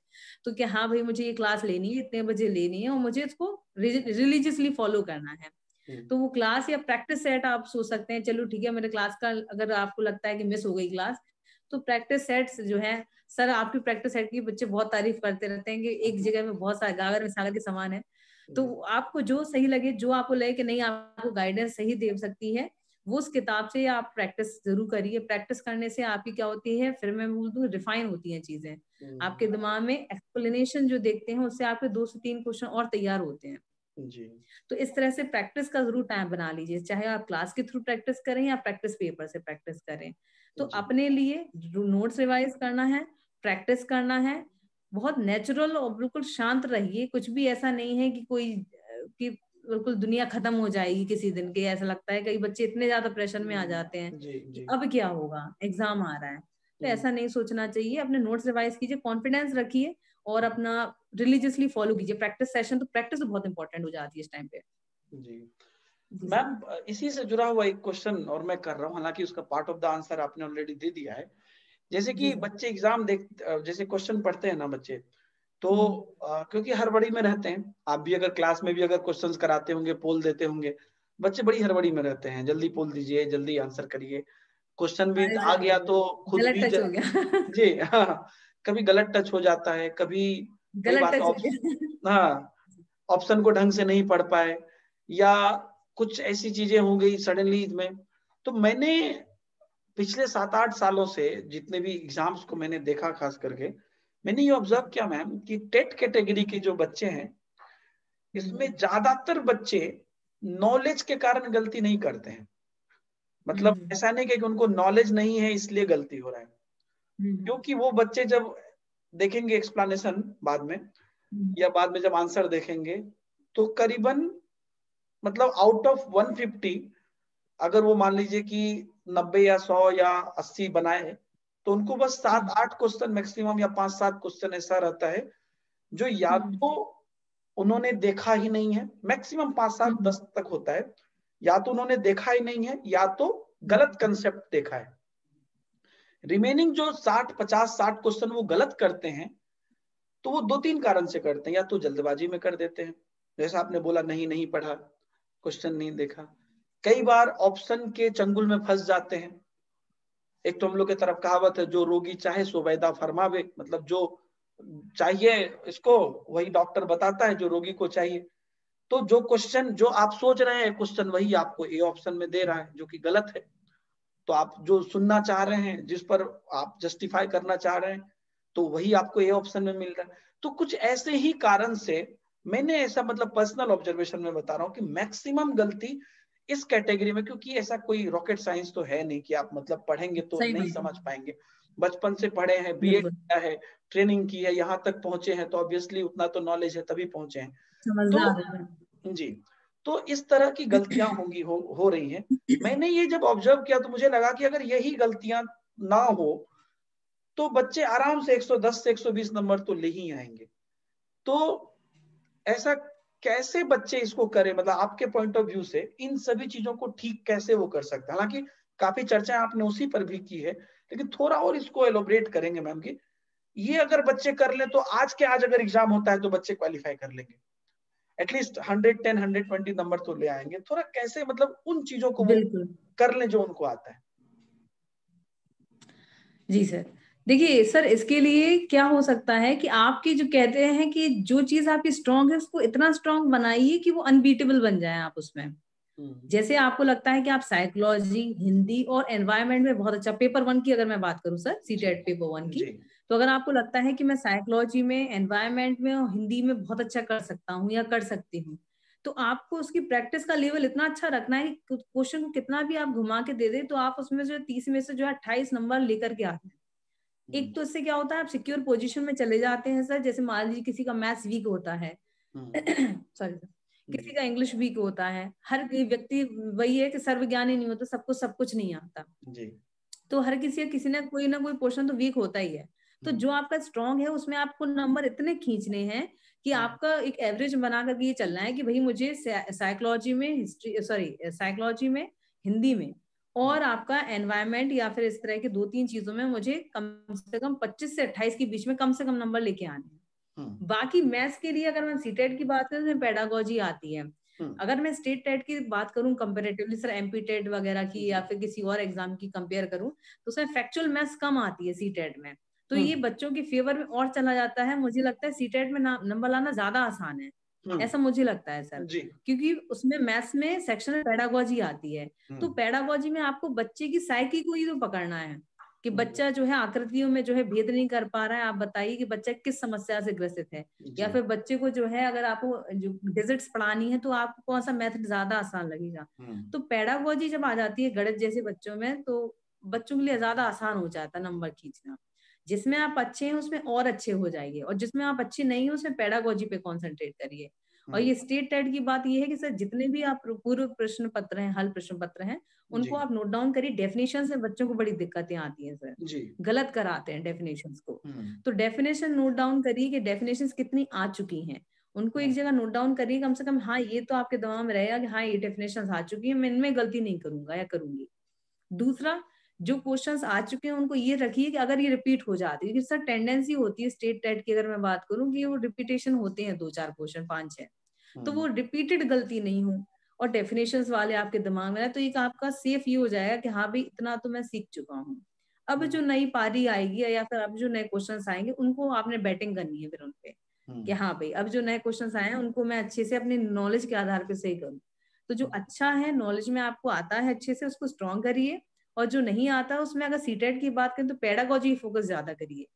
तो क्या हाँ भाई मुझे ये क्लास लेनी है, इतने बजे लेनी है और मुझे इसको रिलीजियसली फॉलो करना है, तो वो क्लास या प्रैक्टिस सेट आप सोच सकते हैं। चलो ठीक है, मेरे क्लास का अगर आपको लगता है कि मिस हो गई क्लास, तो प्रैक्टिस सेट्स जो है, सर आपकी प्रैक्टिस सेट की बच्चे बहुत तारीफ करते रहते हैं कि एक जगह में बहुत सारे गागर मिसाल के समान है। तो आपको जो सही लगे, जो आपको लगे कि नहीं आपको गाइडेंस सही दे सकती है, वो उस किताब से आप प्रैक्टिस जरूर करिए। प्रैक्टिस करने से आपकी क्या होती है, फिर मैं बोल दूं रिफाइन होती हैं चीजें आपके दिमाग में। एक्सप्लेनेशन जो देखते हैं उससे आपके 2 से 3 क्वेश्चन और तैयार होते हैं जी। तो इस तरह से प्रैक्टिस का जरूर टाइम बना लीजिए, चाहे आप क्लास के थ्रू प्रैक्टिस करें या प्रैक्टिस पेपर से प्रैक्टिस करें। तो अपने लिए नोट्स रिवाइज करना है, प्रैक्टिस करना है, बहुत नेचुरल और बिल्कुल शांत रहिए। कुछ भी ऐसा नहीं है कि कोई कि बिल्कुल दुनिया खत्म हो जाएगी किसी दिन के, ऐसा लगता है कई बच्चे इतने ज्यादा प्रेशर में आ जाते हैं कि अब क्या होगा, एग्जाम आ रहा है। तो ऐसा नहीं सोचना चाहिए, अपने नोट्स रिवाइज कीजिए, कॉन्फिडेंस रखिए और अपना रिलीजियसली फॉलो कीजिए प्रैक्टिस सेशन। तो प्रैक्टिस तो बहुत इंपॉर्टेंट हो जाती है इस टाइम पे जी। मैम इसी से जुड़ा हुआ एक क्वेश्चन और मैं कर रहा हूँ, हालांकि उसका पार्ट ऑफ द आंसर आपने ऑलरेडी दे दिया है। जैसे कि बच्चे एग्जाम जैसे क्वेश्चन पढ़ते हैं ना बच्चे, तो क्योंकि हड़बड़ी में रहते हैं, आप भी अगर क्लास में भी अगर क्वेश्चंस कराते होंगे, पोल देते होंगे, बच्चे बड़ी हड़बड़ी में रहते हैं, जल्दी पोल दीजिए, जल्दी आंसर करिए, क्वेश्चन भी आ गया तो खुद गलत भी टच हो गया जी हाँ, कभी गलत टच हो जाता है, कभी गलत टच हो गया, हाँ ऑप्शन को ढंग से नहीं पढ़ पाए, या कुछ ऐसी चीजें हो गई सडनली में। तो मैंने पिछले 7-8 सालों से जितने भी एग्जाम्स को मैंने देखा, खास करके मैंने ये ऑब्जर्व किया मैम कि टेट कैटेगरी के जो बच्चे हैं, इसमें ज्यादातर बच्चे नॉलेज के कारण गलती नहीं करते हैं। मतलब ऐसा नहीं कि उनको नॉलेज नहीं है इसलिए गलती हो रहा है, क्योंकि वो बच्चे जब देखेंगे एक्सप्लेनेशन बाद में, या बाद में जब आंसर देखेंगे, तो करीबन मतलब आउट ऑफ 150 अगर वो मान लीजिए कि 90 या 100 या 80 बनाए, तो उनको बस 7-8 क्वेश्चन मैक्सिमम या 5-7 क्वेश्चन ऐसा रहता है जो या तो उन्होंने देखा ही नहीं है, मैक्सिमम 5-7-10 तक होता है, या तो उन्होंने देखा ही नहीं है या तो गलत कंसेप्ट देखा है। रिमेनिंग जो 60-50-60 क्वेश्चन वो गलत करते हैं, तो वो 2-3 कारण से करते हैं। या तो जल्दबाजी में कर देते हैं, जैसा आपने बोला नहीं पढ़ा, क्वेश्चन नहीं देखा। कई बार ऑप्शन के चंगुल में फंस जाते हैं। एक तो हम लोग की तरफ कहावत है, जो रोगी चाहे सो वैदा फरमावे, मतलब जो चाहिए इसको वही डॉक्टर बताता है जो रोगी को चाहिए। तो जो क्वेश्चन जो आप सोच रहे हैं क्वेश्चन, वही आपको ए ऑप्शन में दे रहा है, जो कि गलत है। तो आप जो सुनना चाह रहे हैं, जिस पर आप जस्टिफाई करना चाह रहे हैं, तो वही आपको ए ऑप्शन में मिल रहा है। तो कुछ ऐसे ही कारण से मैंने ऐसा, मतलब पर्सनल ऑब्जर्वेशन में बता रहा हूँ कि मैक्सिमम गलती इस कैटेगरी में, क्योंकि ऐसा कोई रॉकेट साइंस तो है नहीं कि आप मतलब पढ़ेंगे तो नहीं समझ पाएंगे। बचपन से पढ़े हैं, बीएड किया है, ट्रेनिंग की है, यहाँ तक पहुंचे हैं, तो ऑब्वियसली उतना तो नॉलेज है, तभी पहुंचे हैं। तो जी, तो इस तरह की गलतियां होंगी, हो रही हैं। मैंने ये जब ऑब्जर्व किया तो मुझे लगा कि अगर यही गलतियां ना हो तो बच्चे आराम से 110 से 120 नंबर तो ले ही आएंगे। तो ऐसा कैसे बच्चे इसको करें, मतलब आपके पॉइंट ऑफ व्यू से इन सभी चीजों को ठीक कैसे वो कर सकते हैं? हालांकि काफी चर्चा आपने उसी पर भी की है, लेकिन थोड़ा और इसको एलोबरेट करेंगे मैम कि ये अगर बच्चे कर ले तो आज के आज अगर एग्जाम होता है तो बच्चे क्वालिफाई कर लेंगे, एटलीस्ट 110 120 नंबर तो ले आएंगे। थोड़ा कैसे मतलब उन चीजों को वो कर ले जो उनको आता है। जी सर, देखिए सर, इसके लिए क्या हो सकता है कि आपकी जो कहते हैं कि जो चीज आपकी स्ट्रांग है उसको इतना स्ट्रांग बनाइए कि वो अनबीटेबल बन जाए आप उसमें। जैसे आपको लगता है कि आप साइकोलॉजी, हिंदी और एनवायरनमेंट में बहुत अच्छा, पेपर 1 की अगर मैं बात करूं सर, सीटेट पेपर 1 की, तो अगर आपको लगता है कि मैं साइकोलॉजी में, एनवायरनमेंट में और हिंदी में बहुत अच्छा कर सकता हूँ या कर सकती हूँ, तो आपको उसकी प्रैक्टिस का लेवल इतना अच्छा रखना है कि क्वेश्चन को कितना भी आप घुमा के दे दे तो आप उसमें जो 30 में से जो है 28 नंबर लेकर के आते हैं। एक तो इससे क्या होता है, आप सिक्योर पोजीशन में चले जाते हैं सर। जैसे मान लीजिए किसी का मैथ्स वीक होता है, सॉरी सर, किसी का इंग्लिश वीक होता है, हर व्यक्ति वही है कि सर्वज्ञानी नहीं होता, सबको सब कुछ नहीं आता जी। तो हर किसी ने कोई ना कोई पोर्शन तो वीक होता ही है। तो जो आपका स्ट्रॉन्ग है उसमें आपको नंबर इतने खींचने हैं कि आपका एक एवरेज बना करके ये चलना है कि भाई मुझे साइकोलॉजी में, हिस्ट्री, सॉरी साइकोलॉजी में, हिंदी में और आपका एनवायरमेंट या फिर इस तरह के 2-3 चीजों में मुझे कम से कम 25 से 28 के बीच में कम से कम नंबर लेके आने हैं। बाकी मैथ्स के लिए अगर मैं सीटेट की बात करूं तो पेडागोजी आती है। अगर मैं स्टेट टेट की बात करूं कंपैरेटिवली सर, एमपी टेट वगैरह की या फिर किसी और एग्जाम की कंपेयर करूं तो उसमें फैक्चुअल मैथ्स कम आती है सीटेट में, तो ये बच्चों के फेवर में और चला जाता है। मुझे लगता है सीटेट में नंबर लाना ज्यादा आसान है, ऐसा मुझे लगता है सर, क्योंकि उसमें मैथ्स में सेक्शनल पेडागोजी आती है। तो पेडागोजी में आपको बच्चे की साइकी को ही तो पकड़ना है कि बच्चा जो है आकृतियों में जो है भेद नहीं कर पा रहा है। आप बताइए कि बच्चा किस समस्या से ग्रसित है, या फिर बच्चे को जो है अगर आपको जो डिजिट्स पढ़ानी है तो आपको कौन सा मेथड ज्यादा आसान लगेगा। तो पेडागोजी जब आ जाती है गणित जैसे बच्चों में तो बच्चों के लिए ज्यादा आसान हो जाता है नंबर खींचना। जिसमें आप अच्छे हैं उसमें और अच्छे हो जाइए, और जिसमें आप अच्छे नहीं हो उसमें पेडागोजी पे कॉन्सेंट्रेट करिए। और ये स्टेट टेट की बात ये है कि सर जितने भी आप पूर्व प्रश्न पत्र हैं, हल प्रश्न पत्र हैं, उनको आप नोट डाउन करिए। डेफिनेशन से बच्चों को बड़ी दिक्कतें आती हैं सर, गलत कराते हैं डेफिनेशंस को। तो डेफिनेशन नोट डाउन करिए कि डेफिनेशंस कितनी आ चुकी हैं, उनको एक जगह नोट डाउन करिए कम से कम। हाँ, ये तो आपके दिमाग में रहेगा कि हाँ ये डेफिनेशंस आ चुकी है, मैं इनमें गलती नहीं करूंगा या करूंगी। दूसरा, जो क्वेश्चंस आ चुके हैं उनको ये रखिए कि अगर ये रिपीट हो जाती है, क्योंकि सर टेंडेंसी होती है स्टेट टेट की अगर मैं बात करूं कि वो रिपीटेशन होते हैं 2-4 क्वेश्चन, 5-6, तो वो रिपीटेड गलती नहीं हो और डेफिनेशंस वाले आपके दिमाग में है, तो एक आपका सेफ ये हो जाएगा कि हाँ भाई इतना तो मैं सीख चुका हूँ। अब जो नई पारी आएगी या फिर अब जो नए क्वेश्चंस आएंगे उनको आपने बैटिंग करनी है फिर उनपे कि हाँ भाई अब जो नए क्वेश्चंस आए हैं उनको मैं अच्छे से अपने नॉलेज के आधार पर सही करूँ। तो जो अच्छा है नॉलेज में आपको आता है अच्छे से उसको स्ट्रॉन्ग करिए, और जो नहीं आता उसमें अगर सीटेट की बात करें तो पेडागोजी फोकस ज्यादा करिए,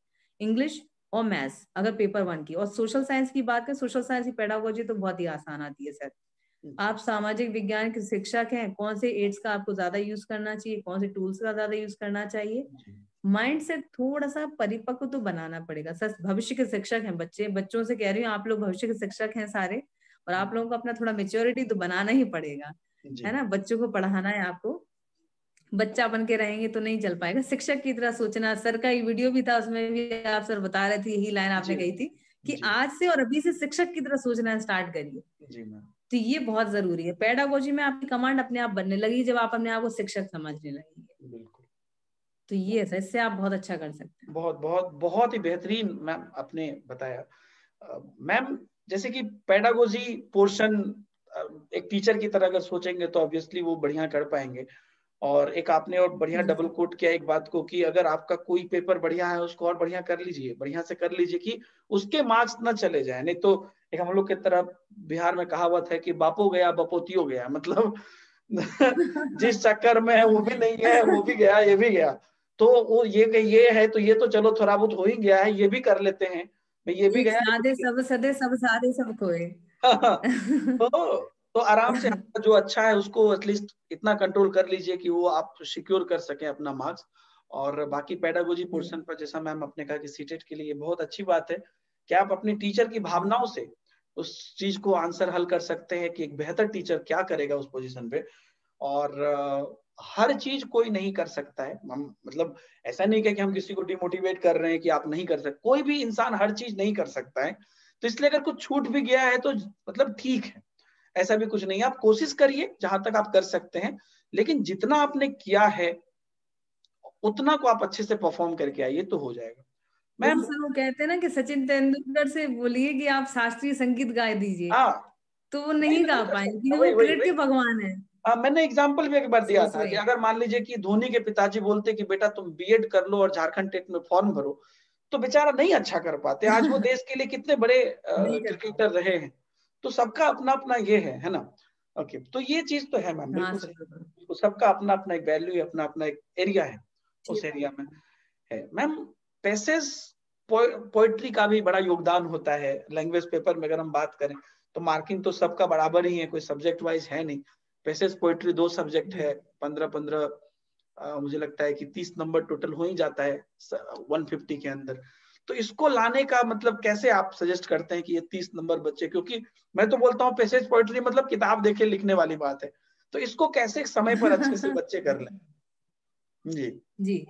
इंग्लिश और मैथ्स अगर पेपर 1 की। और सोशल साइंस की बात करें, सोशल साइंस की पेडागोजी तो बहुत ही आसान आती है सर। आप सामाजिक विज्ञान के शिक्षक हैं, कौन से एड्स का आपको ज्यादा यूज करना चाहिए, कौन से टूल्स का ज्यादा यूज करना चाहिए, माइंड से थोड़ा सा परिपक्व तो बनाना पड़ेगा सर। भविष्य के शिक्षक हैं बच्चों से कह रही हूँ, आप लोग भविष्य के शिक्षक हैं सारे, और आप लोगों को अपना थोड़ा मेच्योरिटी तो बनाना ही पड़ेगा, है ना। बच्चों को पढ़ाना है आपको, बच्चा बन के रहेंगे तो नहीं चल पाएगा, शिक्षक की तरह सोचना। सर का एक वीडियो भी था उसमें भी आप सर बता रहे थे यही लाइन आपने कही थी कि आज से और अभी से शिक्षक की तरह सोचना स्टार्ट करिए। तो ये बहुत जरूरी है। पेडागोजी में आपकी कमांड अपने आप बनने लगी जब आप अपने आप को शिक्षक समझने लगेंगे। बिल्कुल। तो ये है, इससे आप बहुत अच्छा कर सकते हैं। बहुत बहुत बहुत ही बेहतरीन मैम आपने बताया। मैम जैसे कि पेडागोजी पोर्शन एक टीचर की तरह अगर सोचेंगे तो ऑब्वियसली वो बढ़िया कर पाएंगे। और एक आपने और बढ़िया डबल कोट किया एक बात को कि अगर आपका कोई पेपर बढ़िया है उसको और बढ़िया कर लीजिए, बढ़िया से कर लीजिए कि उसके मार्क्स ना चले जाए। नहीं तो एक हम लोग की तरफ बिहार में कहावत है कि बापो गया बपोतियो गया, मतलब जिस चक्कर में है वो भी नहीं है, वो भी गया ये भी गया। तो वो ये है तो ये तो चलो थोड़ा बहुत हो ही गया है, ये भी कर लेते हैं, मैं ये भी गया सादे सब सदे सब सादे सब खोए। तो आराम से आपका जो अच्छा है उसको एटलीस्ट इतना कंट्रोल कर लीजिए कि वो आप सिक्योर कर सकें अपना मार्क्स। और बाकी पेडागोजी पोर्शन पर जैसा मैम आपने कहा कि सीटेट के लिए बहुत अच्छी बात है कि आप अपनी टीचर की भावनाओं से उस चीज को आंसर हल कर सकते हैं कि एक बेहतर टीचर क्या करेगा उस पोजीशन पे। और हर चीज कोई नहीं कर सकता है, मतलब ऐसा नहीं है कि हम किसी को डिमोटिवेट कर रहे हैं कि आप नहीं कर सकते, कोई भी इंसान हर चीज नहीं कर सकता है। तो इसलिए अगर कुछ छूट भी गया है तो मतलब ठीक है, ऐसा भी कुछ नहीं है। आप कोशिश करिए जहां तक आप कर सकते हैं, लेकिन जितना आपने किया है उतना को आप अच्छे से परफॉर्म करके आइए तो हो जाएगा। मैम वो कहते हैं ना कि सचिन तेंदुलकर से बोलिए कि आप शास्त्रीय संगीत गा दीजिए, तो वो नहीं गा पाएंगे क्योंकि वो क्रिकेट के भगवान है। मैंने एग्जाम्पल भी एक बार दिया था कि अगर मान लीजिए कि धोनी के पिताजी बोलते कि बेटा तुम बीएड कर लो और झारखंड टेट में फॉर्म भरो, तो बेचारा नहीं अच्छा कर पाते। आज वो देश के लिए कितने बड़े क्रिकेटर रहे हैं। तो सबका अपना अपना ये है ना। ओके, तो ये चीज तो है मैम, बिल्कुल तो सबका अपना अपना एक वैल्यू है, अपना अपना एक एरिया है, उस एरिया में है। मैम पैसेज पोएट्री का भी बड़ा योगदान होता है लैंग्वेज पेपर में। अगर हम बात करें तो मार्किंग तो सबका बराबर ही है, कोई सब्जेक्ट वाइज है नहीं। पैसेज पोएट्री 2 सब्जेक्ट है, 15-15 मुझे लगता है कि 30 नंबर टोटल हो ही जाता है 150 के अंदर। तो इसको लाने का मतलब कैसे आप सजेस्ट करते हैं कि ये 30 नंबर बच्चे, क्योंकि मैं तो बोलता हूँ पैसेज पोएट्री मतलब किताब देखे लिखने वाली बात है, तो इसको कैसे समय पर अच्छे से बच्चे कर लें? जी जी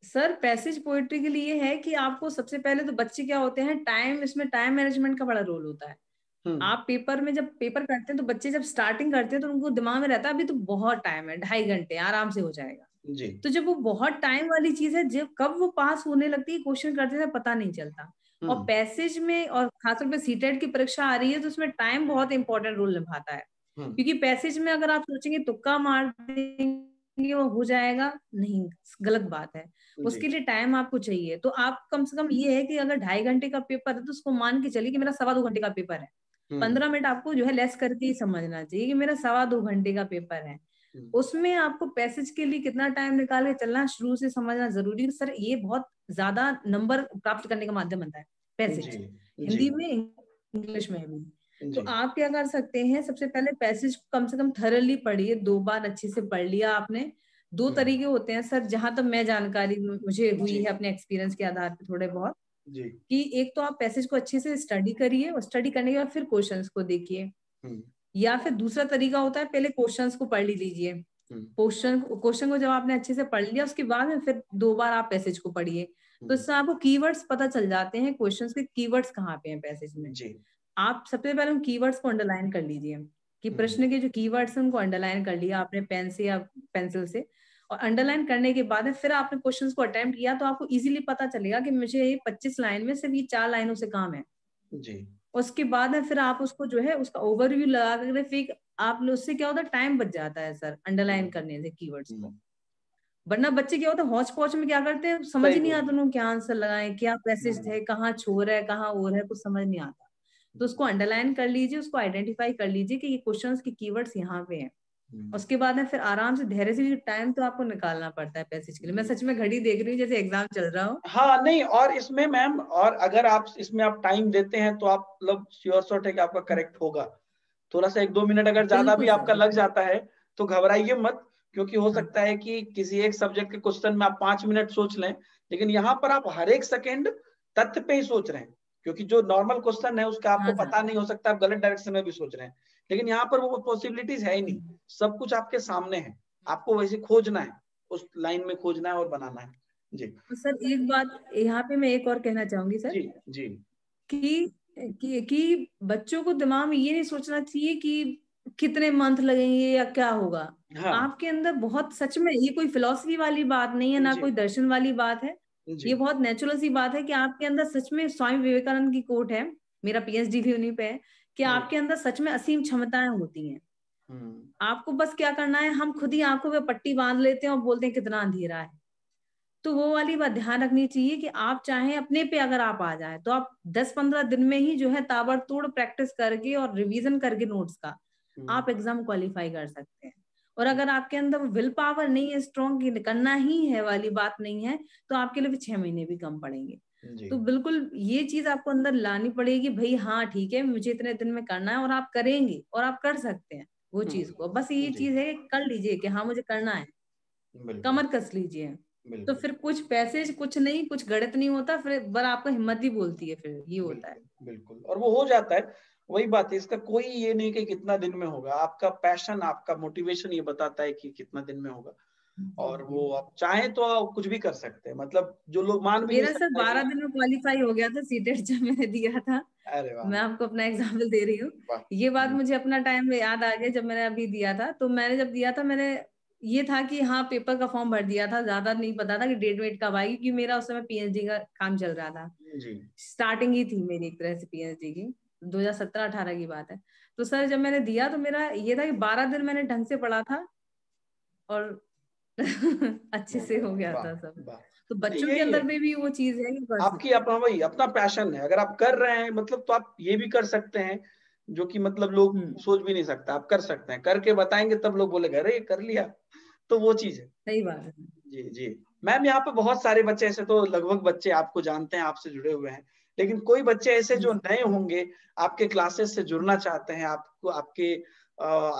सर, पैसेज पोएट्री के लिए है कि आपको सबसे पहले तो बच्चे क्या होते हैं, टाइम, इसमें टाइम मैनेजमेंट का बड़ा रोल होता है। आप पेपर में जब पेपर करते हैं तो बच्चे जब स्टार्टिंग करते हैं तो उनको दिमाग में रहता है अभी तो बहुत टाइम है, 2.5 घंटे आराम से हो जाएगा। जी तो जब वो बहुत टाइम वाली चीज है, जब कब वो पास होने लगती है क्वेश्चन करते हैं पता नहीं चलता। और पैसेज में, और खासतौर पे सीटेट की परीक्षा आ रही है तो उसमें टाइम बहुत इंपॉर्टेंट रोल निभाता है। क्योंकि पैसेज में अगर आप सोचेंगे तुक्का मार देंगे वो हो जाएगा, नहीं, गलत बात है। उसके लिए टाइम आपको चाहिए। तो आप कम से कम ये है कि अगर 2.5 घंटे का पेपर है तो उसको मान के चलिए कि मेरा 2.25 घंटे का पेपर है। 15 मिनट आपको जो है लेस करके ही समझना चाहिए कि मेरा 2.25 घंटे का पेपर है। उसमें आपको पैसेज के लिए कितना टाइम निकाल के चलना, शुरू से समझना जरूरी है। सर ये बहुत ज्यादा नंबर प्राप्त करने का माध्यम बनता है पैसेज, हिंदी में, इंग्लिश में भी। तो आप क्या कर सकते हैं, सबसे पहले पैसेज कम से कम थरली पढ़िए, 2 बार अच्छे से पढ़ लिया आपने। 2 तरीके होते हैं सर, जहां तक मैं जानकारी मुझे हुई है अपने एक्सपीरियंस के आधार पर थोड़े बहुत, कि एक तो आप पैसेज को अच्छे से स्टडी करिए और स्टडी करने के बाद फिर क्वेश्चंस को देखिए। या फिर दूसरा तरीका होता है पहले क्वेश्चंस को पढ़ लीजिए। क्वेश्चन को जब आपने अच्छे से पढ़ लिया उसके बाद में फिर 2 बार आप पैसेज को पढ़िए। तो इससे आपको कीवर्ड्स पता चल जाते हैं, क्वेश्चंस के कीवर्ड्स कहाँ पे हैं पैसेज में। आप सबसे पहले उन कीवर्ड्स को अंडरलाइन कर लीजिए कि प्रश्न के जो कीवर्ड्स हैं उनको अंडरलाइन कर लिया आपने पेन से या पेंसिल से। और अंडरलाइन करने के बाद फिर आपने क्वेश्चंस को अटेम्प्ट किया तो आपको इजीली पता चलेगा कि मुझे ये 25 लाइन में सिर्फ ये 4 लाइनों से काम है। उसके बाद है फिर आप उसको जो है उसका ओवरव्यू लगा कर फिर आप, उससे क्या होता है, टाइम बच जाता है सर अंडरलाइन करने से कीवर्ड्स को। वरना बच्चे क्या होता है हौच पौच में क्या करते हैं, समझ ही नहीं आता उन्होंने क्या आंसर लगाए, क्या पैसेज है, कहाँ छोर है, कहाँ और है, कुछ समझ नहीं आता। तो उसको अंडरलाइन कर लीजिए, उसको आइडेंटिफाई कर लीजिए कि ये क्वेश्चंस के कीवर्ड्स यहाँ पे हैं। उसके बाद में फिर आराम से धैर्य से, टाइम तो आपको निकालना पड़ता है पैसेज के लिए। मैं सच में घड़ी देख रही हूँ जैसे एग्जाम चल रहा हो। हाँ नहीं, और इसमें मैम, और अगर आप इसमें आप टाइम देते हैं तो आप मतलब श्योर शॉट है कि आपका करेक्ट होगा। थोड़ा सा 1-2 मिनट अगर ज्यादा भी आपका लग जाता है तो घबराइए मत, क्योंकि हो सकता है कि किसी एक सब्जेक्ट के क्वेश्चन में आप 5 मिनट सोच लें, लेकिन यहाँ पर आप हर एक सेकेंड तथ्य पे ही सोच रहे हैं। क्योंकि जो नॉर्मल क्वेश्चन है उसका आपको पता नहीं हो सकता, आप गलत डायरेक्शन में भी सोच रहे हैं, लेकिन यहाँ पर वो पॉसिबिलिटीज है ही नहीं, सब कुछ आपके सामने है, आपको वैसे खोजना है, उस लाइन में खोजना है और बनाना है। जी तो सर एक बात यहाँ पे मैं एक और कहना चाहूंगी सर, जी जी कि बच्चों को दिमाग में ये नहीं सोचना चाहिए कि कितने मंथ लगेंगे या क्या होगा। आपके अंदर बहुत, सच में ये कोई फिलॉसफी वाली बात नहीं है, ना कोई दर्शन वाली बात है, ये बहुत नेचुरल सी बात है कि आपके अंदर सच में, स्वामी विवेकानंद की कोट है, मेरा पीएचडी भी उन्हीं पे है, कि आपके अंदर सच में असीम क्षमताएं होती हैं। आपको बस क्या करना है, हम खुद ही आंखों पे पट्टी बांध लेते हैं और बोलते हैं कितना अंधेरा है। तो वो वाली बात ध्यान रखनी चाहिए कि आप चाहें अपने पे अगर आप आ जाए तो आप 10-15 दिन में ही जो है ताबड़तोड़ प्रैक्टिस करके और रिवीजन करके नोट्स का आप एग्जाम क्वालिफाई कर सकते हैं। और अगर आपके अंदर विल पावर नहीं है स्ट्रॉन्ग, करना ही है वाली बात नहीं है, तो आपके लिए भी 6 महीने भी कम पड़ेंगे। तो बिल्कुल ये चीज आपको अंदर लानी पड़ेगी, भाई हाँ ठीक है मुझे इतने दिन में करना है, और आप करेंगे और आप कर सकते हैं वो चीज को। बस ये चीज है कर लीजिए कि हाँ मुझे करना है, कमर कस लीजिए। तो फिर कुछ पैसेज कुछ नहीं, कुछ गणित नहीं होता, फिर आपको हिम्मत ही बोलती है, फिर ये होता है। बिल्कुल, और वो हो जाता है। वही बात है, इसका कोई ये नहीं कि कितना दिन में होगा, आपका पैशन, आपका मोटिवेशन ये बताता है कि कितना दिन में होगा। और वो आप चाहें तो आप कुछ भी कर सकते हैं, मतलब जो लोग मान भी नहीं मेरा सर सकते। 12 दिन में क्वालिफाई हो गया था सीटेट जब मैंने दिया था। अरे वाह, मैं आपको अपना एग्जाम्पल दे रही हूँ, ये बात मुझे अपना टाइम में याद आ गया जब मैंने अभी दिया था। तो मैंने जब दिया था, मैंने ये था कि हाँ पेपर का फॉर्म भर दिया था, ज्यादा नहीं पता था कि डेट वेट कब आएगी, क्योंकि मेरा उस समय पीएचडी का काम चल रहा था, स्टार्टिंग ही थी मेरी एक तरह से पीएचडी की, 2017-18 की बात है। तो सर जब मैंने दिया तो मेरा ये था कि 12 दिन मैंने ढंग से पढ़ा था और अच्छे से हो गया था सब। तो बच्चों के अंदर में भी वो चीज है कि आपकी अपना, वही अपना पैशन है, अगर आप कर रहे हैं मतलब, तो आप ये भी कर सकते हैं जो कि मतलब लोग सोच भी नहीं सकता, आप कर सकते हैं, करके बताएंगे तब लोग बोलेंगे अरे कर लिया, तो वो चीज है। सही बात है। जी जी मैम यहाँ पे बहुत सारे बच्चे ऐसे, तो लगभग बच्चे आपको जानते हैं, आपसे जुड़े हुए हैं, लेकिन कोई बच्चे ऐसे जो नए होंगे, आपके क्लासेस से जुड़ना चाहते हैं, आपको आपके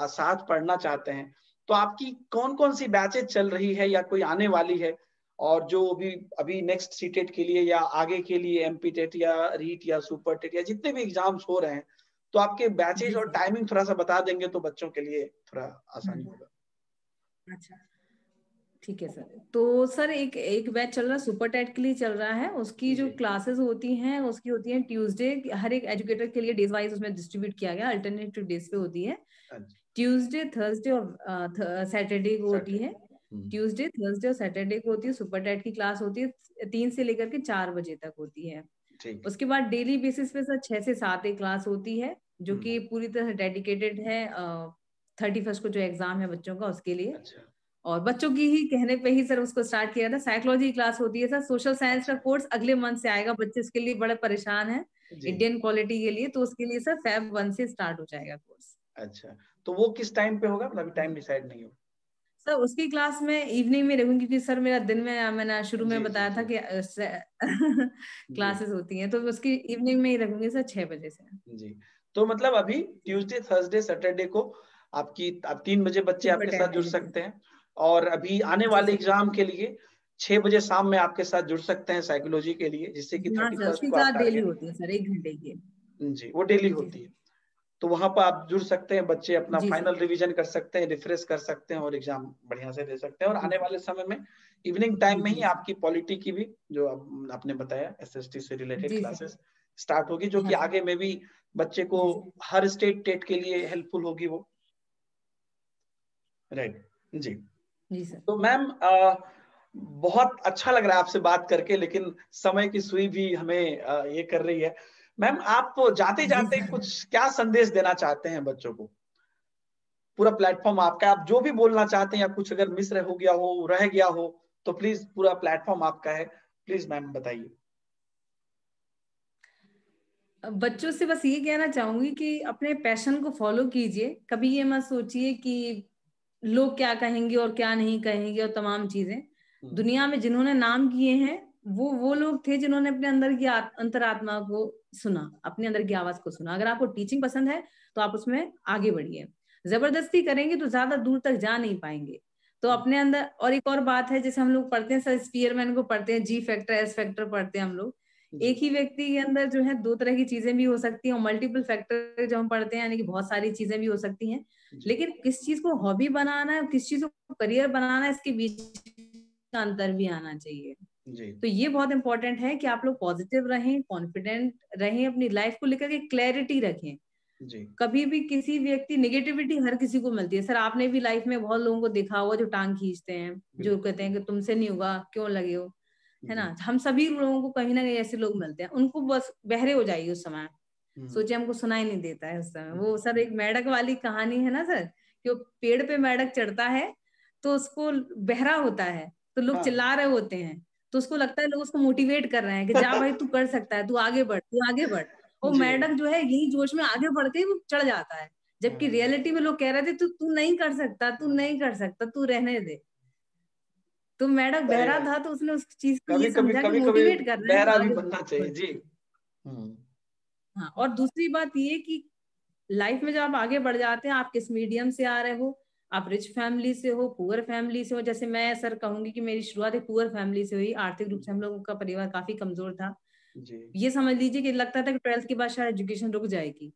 साथ पढ़ना चाहते हैं, तो आपकी कौन कौन सी बैचेज चल रही है या कोई आने वाली है, और जो भी अभी नेक्स्ट सीटेट के लिए या आगे के लिए एमपी टेट या रीट या सुपर टेट या जितने भी एग्जाम्स हो रहे हैं, तो आपके बैचेज और टाइमिंग थोड़ा सा बता देंगे तो बच्चों के लिए थोड़ा आसानी होगा। अच्छा, ठीक है सर। तो सर एक एक बैच चल रहा है, सुपर टेट के लिए चल रहा है। उसकी जो क्लासेस होती हैं उसकी होती हैं ट्यूसडे, हर एक एजुकेटर के लिए डेज वाइज उसमें डिस्ट्रीब्यूट किया गया, अल्टरनेटिव डेज पे होती है। ट्यूसडे, थर्सडे और सैटरडे को होती है। ट्यूसडे, थर्सडे और सैटरडे को होती है सुपर टेट की क्लास, होती है 3 से लेकर के 4 बजे तक होती है। उसके बाद डेली बेसिस पे सर 6 से 7 एक क्लास होती है, जो कि पूरी तरह डेडिकेटेड है 31st को जो एग्जाम है बच्चों का उसके लिए। और बच्चों की ही कहने पे ही सर उसको स्टार्ट किया था। साइकोलॉजी क्लास होती है सर। सोशल साइंस का कोर्स अगले मंथ से आएगा, बच्चे उसके लिए बड़े परेशान हैं इंडियन क्वालिटी के लिए, तो उसके लिए सर Feb 1 से स्टार्ट हो जाएगा कोर्स। अच्छा, तो वो किस टाइम पे होगा, मतलब टाइम डिसाइड नहीं हो? सर उसकी क्लास में इवनिंग में रहूंगी, क्योंकि सर मेरा दिन में, मैंने शुरू में बताया था कि क्लासेस होती हैं, तो उसकी इवनिंग में ही रखूंगी सर 6 बजे से। जी, तो मतलब अभी ट्यूसडे, थर्सडे, सैटरडे को आप 3 बजे बच्चे आपके साथ जुड़ सकते हैं, और अभी आने वाले एग्जाम के लिए 6 बजे शाम में आपके साथ जुड़ सकते हैं साइकोलॉजी के लिए, जिससे कि 31st उसकी को आप क्लास डेली टारगेट। होती है सर, 1 घंटे की। जी, वो डेली होती है, तो वहां पर आप जुड़ सकते हैं, बच्चे अपना फाइनल रिवीजन कर सकते हैं, रिफ्रेश कर सकते हैं और एग्जाम बढ़िया से दे सकते हैं। और आने वाले समय में इवनिंग टाइम में ही आपकी पॉलिटी की भी, जो आपने बताया, एसएसटी से रिलेटेड क्लासेस स्टार्ट होगी, जो कि आगे में भी बच्चे को हर स्टेट टेट के लिए हेल्पफुल होगी वो। राइट जी। जी सर। तो मैम बहुत अच्छा लग रहा है आपसे बात करके, लेकिन समय की सुई भी हमें ये कर रही है। मैम आप जाते जाते कुछ क्या संदेश देना चाहते हैं बच्चों को? पूरा प्लेटफॉर्म आपका, आप जो भी बोलना चाहते हैं, या कुछ अगर मिस हो गया हो, रह गया हो, तो प्लीज पूरा प्लेटफॉर्म आपका है, प्लीज मैम बताइए। बच्चों से बस ये कहना चाहूंगी कि अपने पैशन को फॉलो कीजिए। कभी ये मत सोचिए कि लोग क्या कहेंगे और क्या नहीं कहेंगे और तमाम चीजें। दुनिया में जिन्होंने नाम किए हैं वो लोग थे जिन्होंने अपने अंदर की अंतरात्मा को सुना, अपने अंदर की आवाज को सुना। अगर आपको टीचिंग पसंद है तो आप उसमें आगे बढ़िए। जबरदस्ती करेंगे तो ज्यादा दूर तक जा नहीं पाएंगे। तो अपने अंदर, और एक और बात है, जैसे हम लोग पढ़ते हैं सर, स्पीयरमैन को पढ़ते हैं, जी फैक्टर, एस फैक्टर पढ़ते हैं हम लोग। एक ही व्यक्ति के अंदर जो है 2 तरह की चीजें भी हो सकती हैं, और मल्टीपल फैक्टर जो हम पढ़ते हैं, यानी कि बहुत सारी चीजें भी हो सकती हैं। लेकिन किस चीज को हॉबी बनाना है, किस चीज को करियर बनाना है, इसके बीच का अंतर भी आना चाहिए। तो ये बहुत इंपॉर्टेंट है कि आप लोग पॉजिटिव रहें, कॉन्फिडेंट रहें, अपनी लाइफ को लेकर के क्लैरिटी रखें। कभी भी किसी व्यक्ति, नेगेटिविटी हर किसी को मिलती है सर। आपने भी लाइफ में बहुत लोगों को देखा होगा जो टांग खींचते हैं, जो कहते हैं कि तुमसे नहीं होगा, क्यों लगे हो, है ना। हम सभी लोगों को कहीं ना कहीं ऐसे लोग मिलते हैं, उनको बस बहरे हो जाइए उस समय। सोचिए हमको सुनाई नहीं देता है उस समय। वो सर एक मेंढक वाली कहानी है ना सर, कि वो पेड़ पे मेंढक चढ़ता है तो उसको बहरा होता है, तो लोग चिल्ला रहे होते हैं, तो उसको लगता है लोग उसको मोटिवेट कर रहे हैं कि जा भाई तू कर सकता है, तू आगे बढ़, तू आगे बढ़। वो मेंढक जो है यही जोश में आगे बढ़ के वो चढ़ जाता है, जबकि रियलिटी में लोग कह रहे थे तू नहीं कर सकता, तू नहीं कर सकता, तू रहने दे। तो मेंढक बहरा था, तो उसने उस चीज को ये समझा कि मोटिवेट कर रहे हैं तो बहरा भी आगे बनना चाहिए जी। हाँ, और दूसरी बात ये कि लाइफ में जब आप आगे बढ़ जाते हैं, आप किस मीडियम से आ रहे हो, आप रिच फैमिली से हो, पुअर फैमिली से हो। जैसे मैं सर कहूंगी कि मेरी शुरुआत एक पुअर फैमिली से हुई। आर्थिक रूप से हम लोगों का परिवार काफी कमजोर था। ये समझ लीजिए कि लगता था कि 12th के बाद शायद एजुकेशन रुक जाएगी,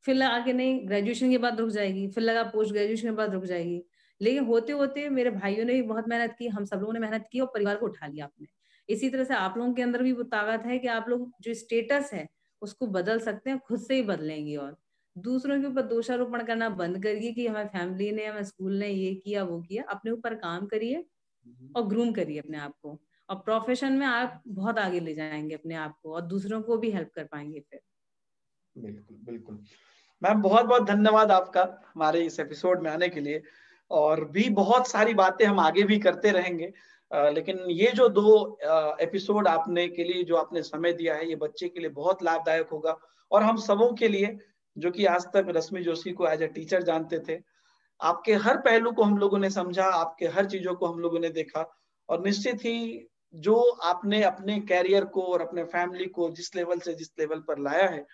फिर लगा आगे नहीं, ग्रेजुएशन के बाद रुक जाएगी, फिर लगा पोस्ट ग्रेजुएशन के बाद रुक जाएगी। लेकिन होते होते मेरे भाइयों ने भी बहुत मेहनत की, हम सब लोगों ने मेहनत की और परिवार को उठा लिया आपने। इसी तरह से आप लोगों के अंदर भी वो ताकत है कि आप लोग जो स्टेटस है उसको बदल सकते हैं, खुद से ही बदलेंगे। और दूसरों के ऊपर दोषारोपण करना बंद करिए कि हमारी फैमिली ने, हमारे स्कूल ने ये किया वो किया। अपने ऊपर काम करिए और ग्रूम करिए अपने आप को, और प्रोफेशन में आप बहुत आगे ले जाएंगे अपने आप को, और दूसरों को भी हेल्प कर पाएंगे फिर। बिल्कुल बिल्कुल मैम, बहुत बहुत धन्यवाद आपका हमारे इस एपिसोड में आने के लिए। और भी बहुत सारी बातें हम आगे भी करते रहेंगे, लेकिन ये जो 2 एपिसोड आपने के लिए जो आपने समय दिया है, ये बच्चे के लिए बहुत लाभदायक होगा, और हम सबों के लिए, जो कि आज तक रश्मि जोशी को एज ए टीचर जानते थे। आपके हर पहलू को हम लोगों ने समझा, आपके हर चीजों को हम लोगों ने देखा, और निश्चित ही जो आपने अपने कैरियर को और अपने फैमिली को जिस लेवल से जिस लेवल पर लाया है,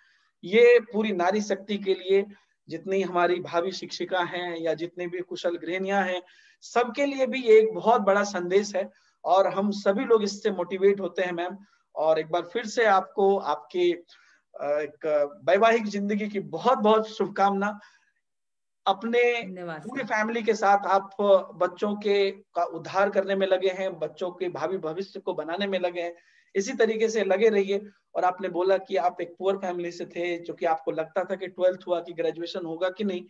ये पूरी नारी शक्ति के लिए, जितनी हमारी भावी शिक्षिका हैं या जितनी भी कुशल गृहिणियां हैं, सबके लिए भी ये एक बहुत बड़ा संदेश है और हम सभी लोग इससे मोटिवेट होते हैं मैम। और एक बार फिर से आपको आपकी एक वैवाहिक जिंदगी की बहुत बहुत शुभकामना। अपने पूरी फैमिली के साथ आप बच्चों के का उद्धार करने में लगे हैं, बच्चों के भावी भविष्य को बनाने में लगे हैं, इसी तरीके से लगे रहिए। और आपने बोला कि आप एक पुअर फैमिली से थे, जो कि आपको लगता था कि 12th हुआ कि ग्रेजुएशन होगा कि नहीं,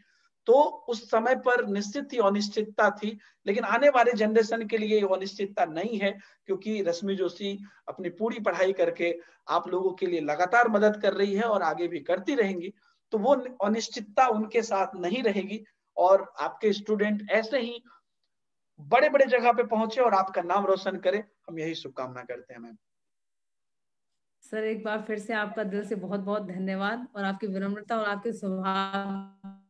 तो उस समय पर निश्चित ही अनिश्चितता थी, लेकिन आने वाले जनरेशन के लिए अनिश्चितता नहीं है, क्योंकि रश्मि जोशी अपनी पूरी पढ़ाई करके आप लोगों के लिए लगातार मदद कर रही है और आगे भी करती रहेंगी। तो वो अनिश्चितता उनके साथ नहीं रहेगी और आपके स्टूडेंट ऐसे ही बड़े बड़े जगह पे पहुंचे और आपका नाम रोशन करे, हम यही शुभकामना करते हैं मैम। सर एक बार फिर से आपका दिल से बहुत बहुत धन्यवाद, और आपकी विनम्रता और आपके स्वभाव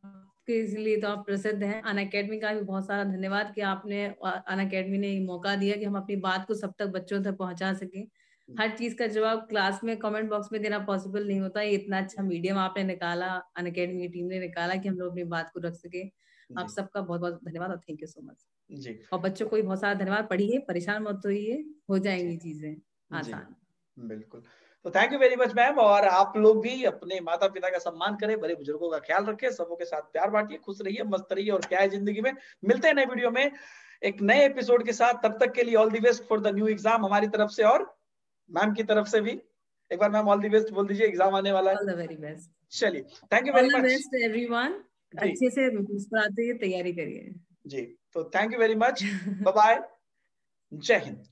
के इसलिए तो आप प्रसिद्ध हैं। अनअकैडमी का भी बहुत सारा धन्यवाद कि आपने अनअकैडमी ने मौका दिया कि हम अपनी बात को सब तक बच्चों तक पहुंचा सकें। हर चीज का जवाब क्लास में कमेंट बॉक्स में देना पॉसिबल नहीं होता। ये इतना अच्छा मीडियम आपने निकाला, अनअकैडमी की टीम ने निकाला कि हम लोग अपनी बात को रख सके। आप सबका बहुत बहुत धन्यवाद और थैंक यू सो मच जी। और बच्चों को भी बहुत सारा धन्यवाद। पढ़िए, परेशान मत होइए, हो जाएंगी चीजें आसान। बिल्कुल। तो thank you very much ma'am. और आप लोग भी अपने माता पिता का सम्मान करें, बड़े बुजुर्गों का ख्याल रखें, सबों के साथ प्यार बांटिए, खुश रहिए, मस्त रहिए। और क्या है जिंदगी में, मिलते हैं नए वीडियो में एक नए एपिसोड के साथ। तब तक के लिए all the best for the new exam हमारी तरफ से, और मैम की तरफ से भी एक बार मैम ऑल द बेस्ट बोल दीजिए, एग्जाम आने वाला है। All the very best. चलिए, thank you very much. All the best everyone. अच्छे से मुस्कुराते हुए तैयारी करिए जी। तो thank you very much, bye bye, जय हिंद।